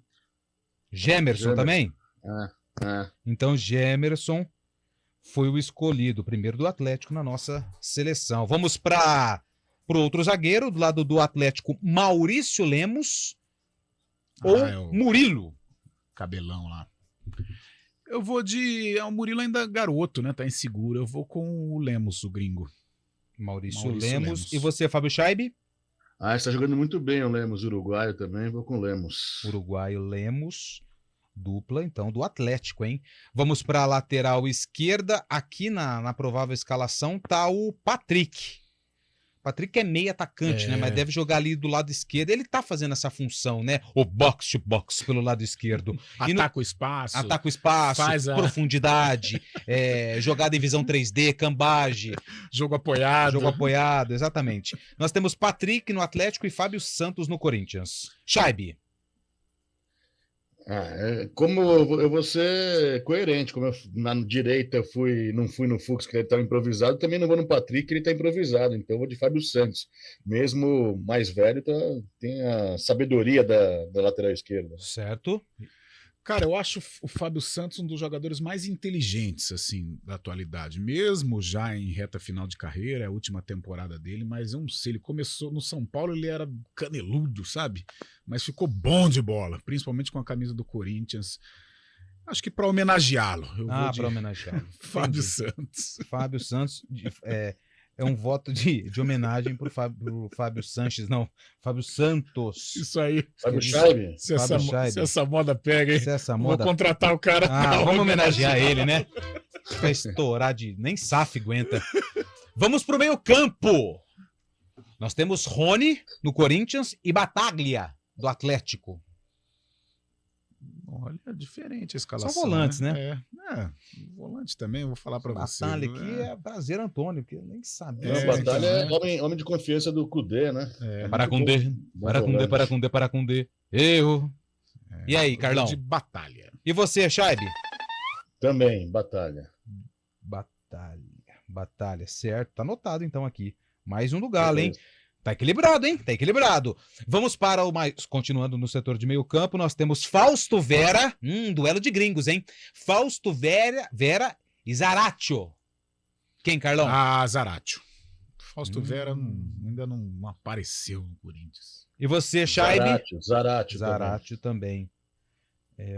Gemerson também? Então, Gemerson foi o escolhido, primeiro do Atlético na nossa seleção. Vamos para o outro zagueiro, do lado do Atlético, Maurício Lemos ou Murilo? Cabelão lá. Eu vou de... o Murilo ainda garoto, né? Tá inseguro. Eu vou com o Lemos, o gringo. Maurício Lemos. E você, Fábio Scheib? Está jogando muito bem o Lemos, uruguaio também, vou com o Lemos. Uruguaio, Lemos, dupla, então, do Atlético, hein? Vamos para a lateral esquerda, aqui na provável escalação tá o Patrick. Patrick é meio atacante, né? Mas deve jogar ali do lado esquerdo. Ele tá fazendo essa função, né? O box to box pelo lado esquerdo. Ataca o espaço. Ataca o espaço, profundidade, jogada em visão 3D, cambagem. Jogo apoiado. Jogo apoiado, exatamente. Nós temos Patrick no Atlético e Fábio Santos no Corinthians. Scheib. Como eu vou ser coerente, como eu, na direita não fui no Fux, que ele estava improvisado, também não vou no Patrick, que ele está improvisado, então eu vou de Fábio Santos. Mesmo mais velho, tem a sabedoria da lateral esquerda. Certo. Cara, eu acho o Fábio Santos um dos jogadores mais inteligentes, assim, da atualidade. Mesmo já em reta final de carreira, é a última temporada dele, mas eu não sei, ele começou no São Paulo, ele era caneludo, sabe? Mas ficou bom de bola, principalmente com a camisa do Corinthians. Acho que para homenageá-lo. Para homenageá-lo. Fábio Santos. Fábio Santos, é um voto de homenagem pro Fábio Sanches, não, Fábio Santos. Isso aí. Fábio Scheib. Se essa moda pega, hein? Vou contratar o cara. Vamos homenagear ele, né? Vai estourar nem SAF aguenta. Vamos pro meio campo. Nós temos Rony no Corinthians e Bataglia do Atlético. Olha, é diferente a escalação. São volantes, né? Volante também, eu vou falar para você. Batalha aqui é prazer, Antônio, porque eu nem sabia. Batalha é homem de confiança do Cudê, né? Para Cundê. Eu. E aí, Carlão? De Batalha. E você, Scheib? Também, Batalha. Batalha, certo. Tá anotado então aqui. Mais um do Galo, hein? Tá equilibrado, hein? Tá equilibrado. Vamos para o mais... Continuando no setor de meio campo, nós temos Fausto Vera. Duelo de gringos, hein? Fausto Vera e Zaratio. Quem, Carlão? Zaratio. Fausto Vera ainda não apareceu no Corinthians. E você, Scheib? Zaratio também.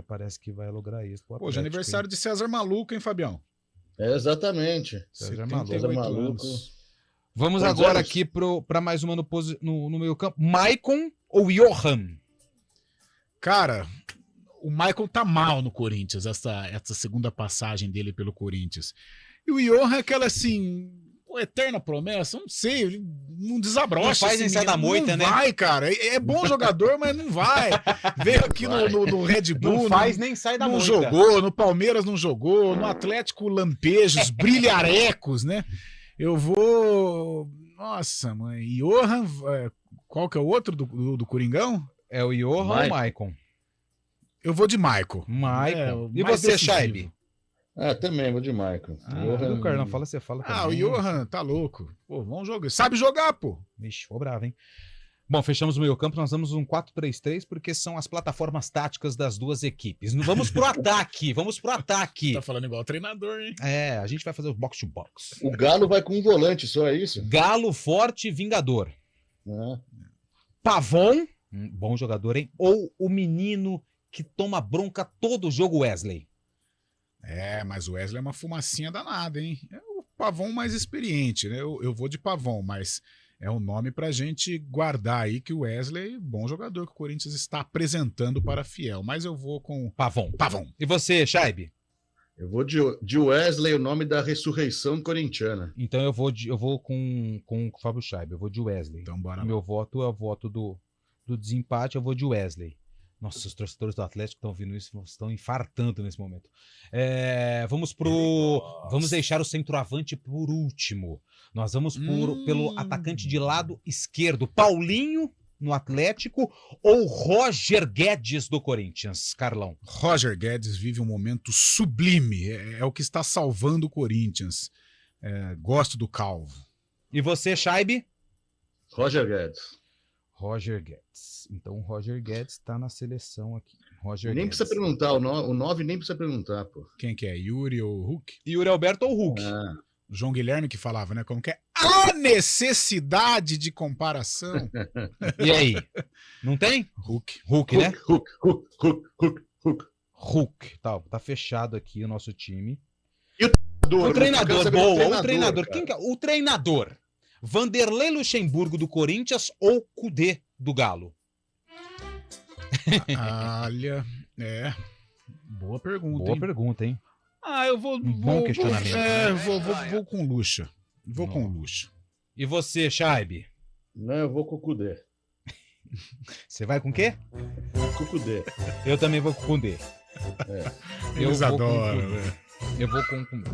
Parece que vai lograr isso. Hoje é aniversário de César Maluco, hein, Fabião? Exatamente. César Maluco. Vamos Quantos agora anos? aqui para mais uma no meio campo. Maicon ou Johan? Cara, o Maicon tá mal no Corinthians, essa segunda passagem dele pelo Corinthians. E o Johan é aquela assim, eterna promessa, não sei, ele não desabrocha. Não faz nem sai da moita, não né? Não vai, cara. É bom jogador, mas não vai. Veio aqui no Red Bull. Não faz nem sai da não moita. jogou, no Palmeiras não jogou, no Atlético lampejos, brilharecos, né? Eu vou... Nossa, mãe. Johan, qual que é o outro do Coringão? É o Johan ou Maicon? Eu vou de Maicon. Maicon. E mais você, decisivo. Shaibe? Também vou de Maicon. O Carlão fala, você fala também. O Johan, tá louco. Pô, vamos jogar. Sabe jogar, pô. Vixe, ficou bravo, hein? Bom, fechamos o meio campo, nós damos um 4-3-3, porque são as plataformas táticas das duas equipes. Vamos pro ataque, Tá falando igual o treinador, hein? A gente vai fazer o box-to-box. O Galo vai com um volante, só é isso? Galo forte e vingador. Pavon, bom jogador, hein? Ou o menino que toma bronca todo jogo, Wesley. Mas o Wesley é uma fumacinha danada, hein? É o Pavon mais experiente, né? Eu vou de Pavon, mas é um nome pra gente guardar aí que o Wesley, bom jogador que o Corinthians está apresentando para Fiel. Mas eu vou com Pavon. Pavon. E você, Shaibe? Eu vou de Wesley, o nome da ressurreição corintiana. Então eu vou com o Fábio Shaibe, eu vou de Wesley. Então bora lá. Meu voto é o voto do desempate, eu vou de Wesley. Nossa, os torcedores do Atlético estão ouvindo isso, estão infartando nesse momento. Vamos deixar o centroavante por último. Nós vamos pelo atacante de lado esquerdo. Paulinho no Atlético ou Roger Guedes do Corinthians, Carlão? Roger Guedes vive um momento sublime. É o que está salvando o Corinthians. Gosto do Calvo. E você, Shaibe? Roger Guedes. Roger Guedes. Então o Roger Guedes está na seleção aqui. Roger Nem Guedes. precisa perguntar, o 9 nem precisa perguntar, pô. Quem que é? Yuri ou Hulk? Yuri Alberto ou Hulk? João Guilherme que falava, né? Como que é? A necessidade de comparação. E aí? Não tem? Hulk, né? Hulk. Hulk. Tá fechado aqui o nosso time. E o treinador, boa. O treinador. Cara. Quem que é? O treinador. Vanderlei Luxemburgo do Corinthians ou Kudê do Galo? Olha, boa pergunta. Boa pergunta, hein? Eu vou. Bom questionamento. Vou com Luxa. Vou com Luxa. E você, Shaibe? Não, eu vou com o Kudê. Você vai com o quê? Com o Kudê. Eu também vou com o Kudê. Eles adoram, né? Eu vou com o Kudê.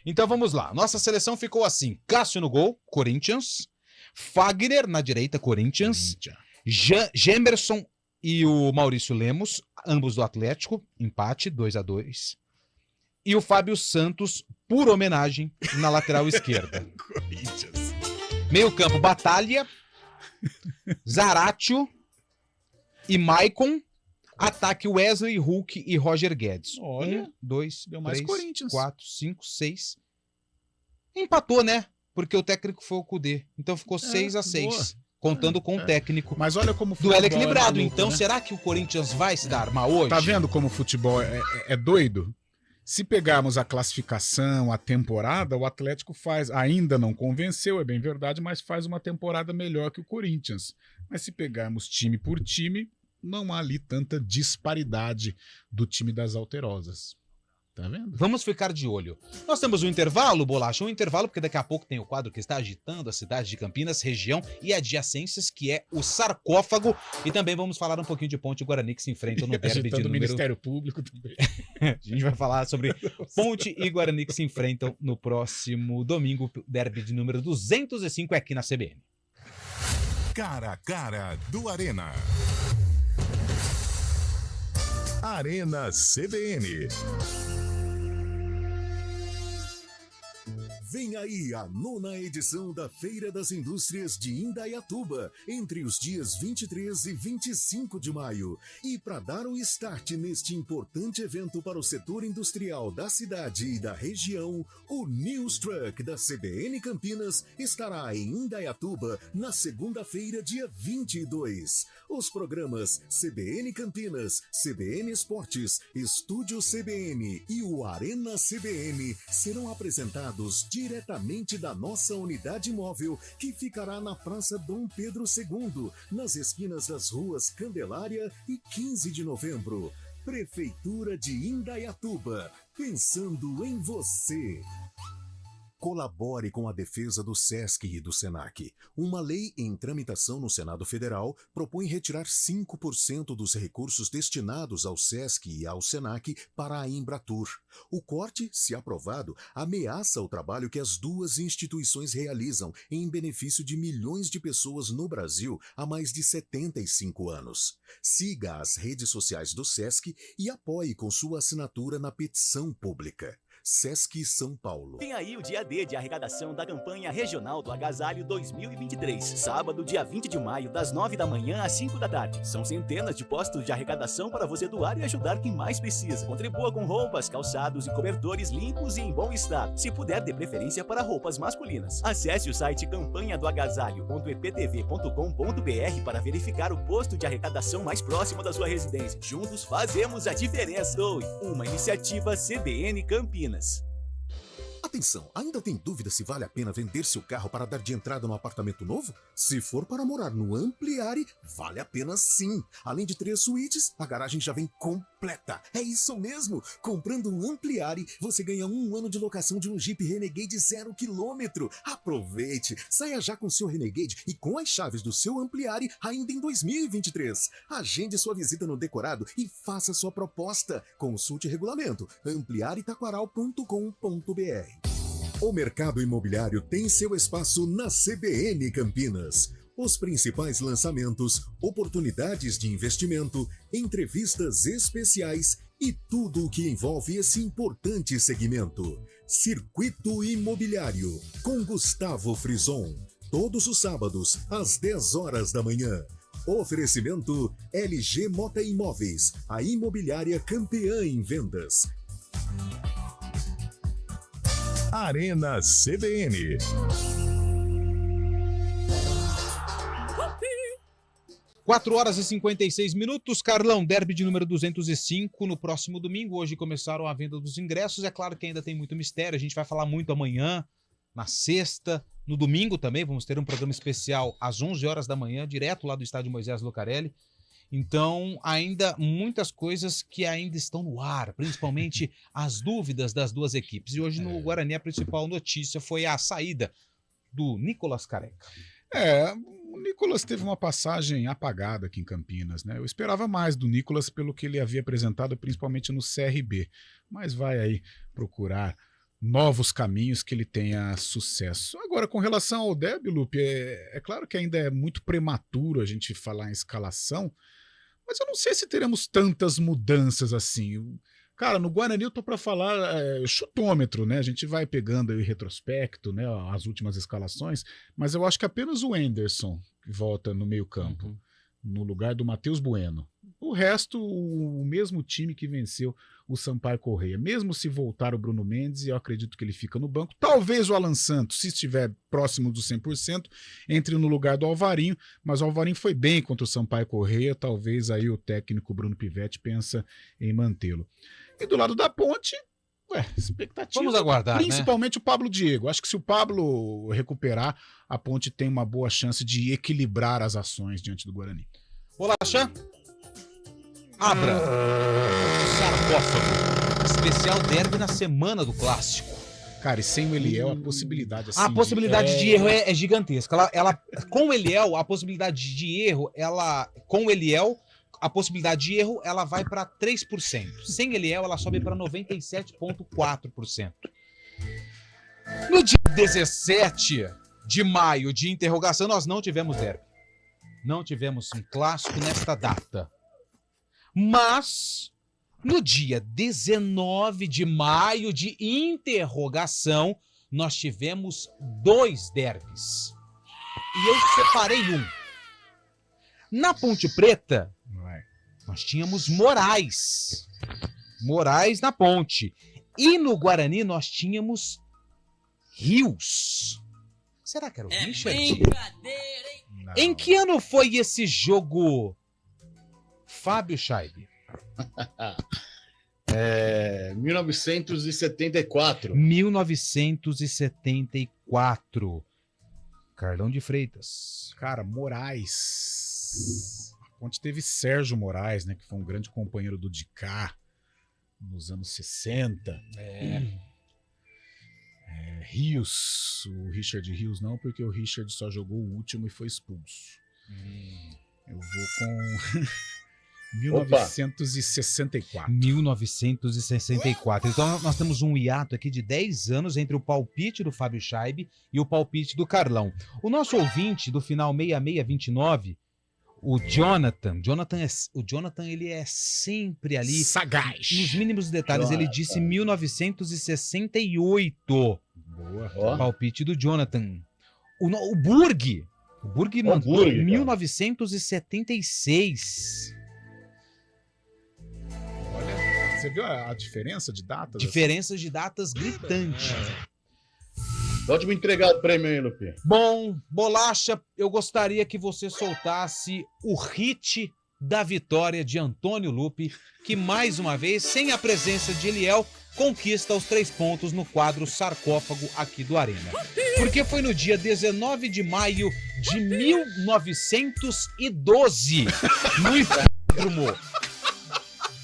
Então vamos lá. Nossa seleção ficou assim: Cássio no gol, Corinthians. Fagner na direita, Corinthians. Gemerson e o Maurício Lemos, ambos do Atlético, empate 2-2. E o Fábio Santos, por homenagem, na lateral esquerda. Corinthians. Meio campo, Batalha, Zaratio e Maicon. Ataque, Wesley, Hulk e Roger Guedes. Olha, 1, 2, deu mais 3, Corinthians. 4, 5, 6. Empatou, né? Porque o técnico foi o Kudê. Então ficou 6-6. Contando com o técnico. Mas olha como o duelo equilibrado. maluco, Então, né? será que o Corinthians vai se dar mal hoje? Tá vendo como o futebol é doido? Se pegarmos a classificação, a temporada, o Atlético ainda não convenceu, é bem verdade, mas faz uma temporada melhor que o Corinthians. Mas se pegarmos time por time, não há ali tanta disparidade do time das Alterosas. Tá vendo? Vamos ficar de olho. Nós temos um intervalo, Bolacha, um intervalo, porque daqui a pouco tem o quadro que está agitando a cidade de Campinas, região e adjacências, que é o Sarcófago. E também vamos falar um pouquinho de Ponte e Guarani, que se enfrentam no derby de o número... Ministério Público também. A gente vai falar sobre Ponte e Guarani, que se enfrentam no próximo domingo, derby de número 205 aqui na CBN. Cara a cara do Arena. Arena CBN. Vem aí a 9ª edição da Feira das Indústrias de Indaiatuba, entre os dias 23 e 25 de maio. E para dar o start neste importante evento para o setor industrial da cidade e da região, o News Truck da CBN Campinas estará em Indaiatuba na segunda-feira, dia 22. Os programas CBN Campinas, CBN Esportes, Estúdio CBN e o Arena CBN serão apresentados de diretamente da nossa unidade móvel, que ficará na Praça Dom Pedro II, nas esquinas das ruas Candelária e 15 de Novembro. Prefeitura de Indaiatuba, pensando em você. Colabore com a defesa do SESC e do SENAC. Uma lei em tramitação no Senado Federal propõe retirar 5% dos recursos destinados ao SESC e ao SENAC para a Embratur. O corte, se aprovado, ameaça o trabalho que as duas instituições realizam em benefício de milhões de pessoas no Brasil há mais de 75 anos. Siga as redes sociais do SESC e apoie com sua assinatura na petição pública. SESC São Paulo. Tem aí o dia D de arrecadação da campanha regional do Agasalho 2023. Sábado, dia 20 de maio, das 9 da manhã às 5 da tarde. São centenas de postos de arrecadação para você doar e ajudar quem mais precisa. Contribua com roupas, calçados e cobertores limpos e em bom estado. Se puder, dê preferência para roupas masculinas. Acesse o site campanhadoagasalho.eptv.com.br para verificar o posto de arrecadação mais próximo da sua residência. Juntos fazemos a diferença. Doe, uma iniciativa CBN Campinas. Atenção, ainda tem dúvida se vale a pena vender seu carro para dar de entrada no apartamento novo? Se for para morar no Ampliare, vale a pena sim. Além de 3 suítes, a garagem já vem completa. É isso mesmo! Comprando um Ampliare, você ganha 1 ano de locação de um Jeep Renegade 0 km. Aproveite! Saia já com seu Renegade e com as chaves do seu Ampliare ainda em 2023. Agende sua visita no decorado e faça sua proposta. Consulte regulamento ampliaretaquaral.com.br. O mercado imobiliário tem seu espaço na CBN Campinas. Os principais lançamentos, oportunidades de investimento, entrevistas especiais e tudo o que envolve esse importante segmento. Circuito Imobiliário, com Gustavo Frison. Todos os sábados, às 10 horas da manhã. Oferecimento LG Mota Imóveis, a imobiliária campeã em vendas. Arena CBN. Quatro horas e 56 minutos. Carlão, derby de número 205 no próximo domingo. Hoje começaram a venda dos ingressos. É claro que ainda tem muito mistério. A gente vai falar muito amanhã, na sexta, no domingo também. Vamos ter um programa especial às 11 horas da manhã, direto lá do estádio Moisés Lucarelli. Então, ainda muitas coisas que ainda estão no ar, principalmente as dúvidas das duas equipes. E hoje no Guarani a principal notícia foi a saída do Nicolas Careca. O Nicolas teve uma passagem apagada aqui em Campinas, né? Eu esperava mais do Nicolas pelo que ele havia apresentado, principalmente no CRB. Mas vai aí procurar novos caminhos que ele tenha sucesso. Agora, com relação ao derby, Lupe, é claro que ainda é muito prematuro a gente falar em escalação, mas eu não sei se teremos tantas mudanças assim. Cara, no Guarani eu tô para falar chutômetro, né? A gente vai pegando aí o retrospecto, né? As últimas escalações, mas eu acho que apenas o Anderson volta no meio campo, no lugar do Matheus Bueno. O resto, o mesmo time que venceu o Sampaio Corrêa. Mesmo se voltar o Bruno Mendes, eu acredito que ele fica no banco. Talvez o Alan Santos, se estiver próximo do 100%, entre no lugar do Alvarinho, mas o Alvarinho foi bem contra o Sampaio Corrêa, talvez aí o técnico Bruno Pivetti pensa em mantê-lo. E do lado da Ponte, expectativa. Vamos aguardar, principalmente, né? O Pablo Diego. Acho que se o Pablo recuperar, a Ponte tem uma boa chance de equilibrar as ações diante do Guarani. Olá, Xan. Abra o sarcófago. Especial derby na semana do clássico. Cara, e sem o Eliel, a possibilidade assim, a possibilidade de erro é gigantesca. Com o Eliel, a possibilidade de erro, com o Eliel, a possibilidade de erro, ela vai para 3%. Sem Eliel, ela sobe para 97,4%. No dia 17 de maio, de interrogação, nós não tivemos derby. Não tivemos um clássico nesta data. Mas, no dia 19 de maio de interrogação, nós tivemos 2 derbys. E eu separei um. Na Ponte Preta, nós tínhamos Moraes. Moraes na Ponte. E no Guarani nós tínhamos Rios. Será que era o Richard? Brincadeira, hein? Não. Em que ano foi esse jogo, Fábio Scheib? 1974. 1974. Carlão de Freitas. Cara, Moraes. A Ponte teve Sérgio Moraes, né? Que foi um grande companheiro do Dicá nos anos 60. Rios. O Richard Rios não, porque o Richard só jogou o último e foi expulso. Eu vou com 1964. 1964. Então nós temos um hiato aqui de 10 anos entre o palpite do Fábio Scheibe e o palpite do Carlão. O nosso ouvinte do final 6629, o Jonathan, ele é sempre ali sagaz. Nos mínimos detalhes, ele disse 1968. Boa. Palpite do Jonathan. O Burg mandou 1976. Olha, você viu a diferença de datas? Diferenças de datas gritante. Pode me entregar o prêmio aí, Lupe. Bom, Bolacha, eu gostaria que você soltasse o hit da vitória de Antônio Lupe, que mais uma vez, sem a presença de Eliel, conquista os 3 pontos no quadro sarcófago aqui do Arena. Porque foi no dia 19 de maio de 1912, no hipódromo.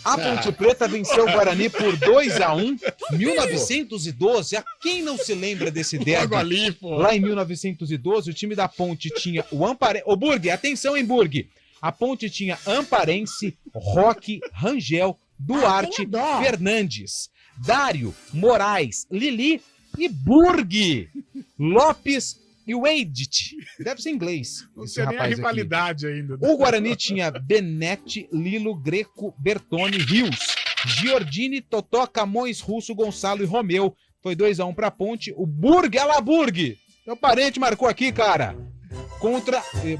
A Ponte Preta venceu o Guarani por 2-1, 1912. A quem não se lembra desse derby? Lá em 1912, o time da Ponte tinha o Amparense... Ô, Burg, atenção, hein, Burg? A Ponte tinha Amparense, Roque, Rangel, Duarte, Fernandes, Dário, Moraes, Lili e Burg. Lopes e o Edith. Deve ser inglês. Não sei nem a rivalidade ainda. O Guarani tinha Benetti, Lilo, Greco, Bertone, Rios, Giordini, Totó, Camões, Russo, Gonçalo e Romeu. Foi 2-1 pra Ponte. O Burg, olha lá, Burg. Meu parente marcou aqui, cara.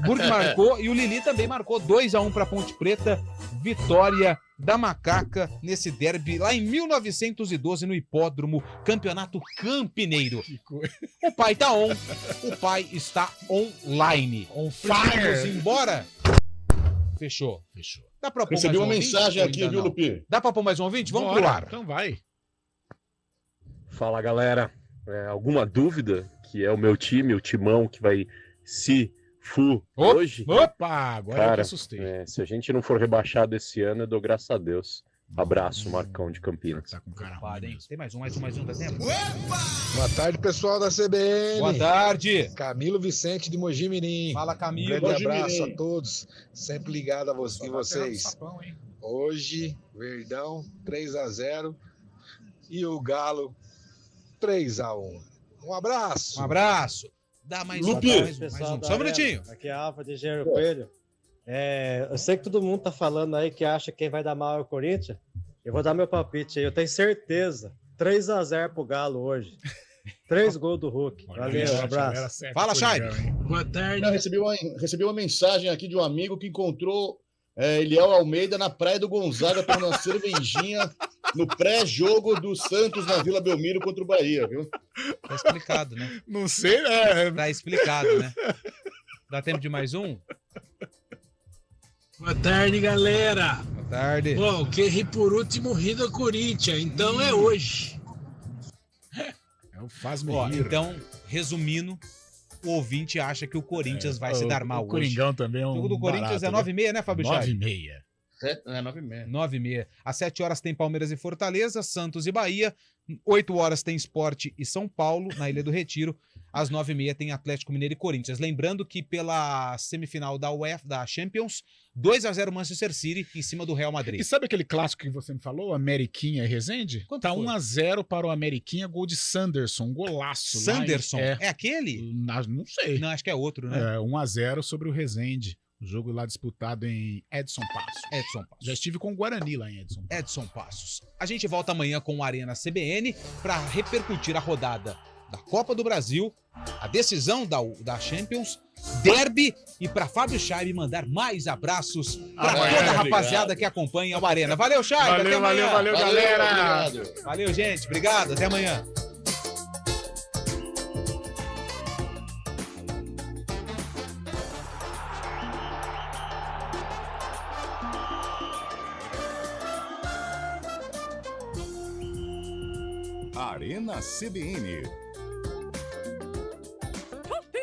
Burg marcou e o Lili também marcou 2-1 pra Ponte Preta. Vitória da Macaca nesse derby lá em 1912 no hipódromo Campeonato Campineiro. O pai tá on, o pai está online. On fire! Vamos embora? Fechou. Dá pra pôr Recebi mais uma ouvinte, mensagem ou aqui, ainda viu, não? Lupi? Dá pra pôr mais um ouvinte? Vamos Bora, pro ar. Então vai. Fala, galera. Alguma dúvida que é o meu time, o Timão, que vai se hoje? Opa, agora cara, eu que assustei. Se a gente não for rebaixado esse ano, eu dou graças a Deus. Abraço, Marcão de Campinas. Tá com cara ruim. Tem mais um, dá tempo? Boa tarde, pessoal da CBN. Boa tarde. Camilo Vicente de Mogi Mirim. Fala, Camilo. Um grande Mogi abraço Mirim. a todos, sempre ligado em vocês. Hoje, Verdão 3-0 e o Galo 3-1. Um abraço. Um abraço. Dá mais um. Só um minutinho. Aqui é a Alfa de Engenheiro Coelho. Eu sei que todo mundo tá falando aí que acha que quem vai dar mal é o Corinthians. Eu vou dar meu palpite aí. Eu tenho certeza. 3-0 pro Galo hoje. 3 gols do Hulk. Valeu, um abraço. Fala, Chay. Boa tarde. Recebi uma mensagem aqui de um amigo que encontrou Eliel Almeida na Praia do Gonzaga tomando uma cervejinha no pré-jogo do Santos na Vila Belmiro contra o Bahia, viu? Tá explicado, né? Não sei, né? Tá explicado, né? Dá tempo de mais um? Boa tarde, galera. Boa tarde. Bom, quem ri por último ri do Corinthians, então é hoje. É o faz-me Ó, rir. então, resumindo, o ouvinte acha que o Corinthians vai se dar mal o Coringão também é um O jogo do Corinthians barato, é 9h30, né, Fábio Chay? 9h30. 9h30. 9h30. Às 7 horas tem Palmeiras e Fortaleza, Santos e Bahia. 8 horas tem Sport e São Paulo, na Ilha do Retiro. Às 9h30 tem Atlético Mineiro e Corinthians. Lembrando que pela semifinal da UEFA, da Champions, 2-0 Manchester City em cima do Real Madrid. E sabe aquele clássico que você me falou, Ameriquinha e Resende? Quanto Tá foi? 1-0 para o Ameriquinha, gol de Sanderson, um golaço. lá em- Sanderson? É aquele? Não sei. Não, acho que é outro, né? 1-0 sobre o Resende. O jogo lá disputado em Edson Passos. Edson Passos. Já estive com o Guarani lá em Edson Passos. Edson Passos. A gente volta amanhã com o Arena CBN para repercutir a rodada da Copa do Brasil, a decisão da Champions, derby e para Fábio Scheibe mandar mais abraços para Amanhã, toda a rapaziada obrigado. que acompanha o Arena. Valeu, Scheibe. Valeu, até amanhã. valeu, galera. Obrigado. Valeu, gente. Obrigado. Até amanhã. Arena CBN.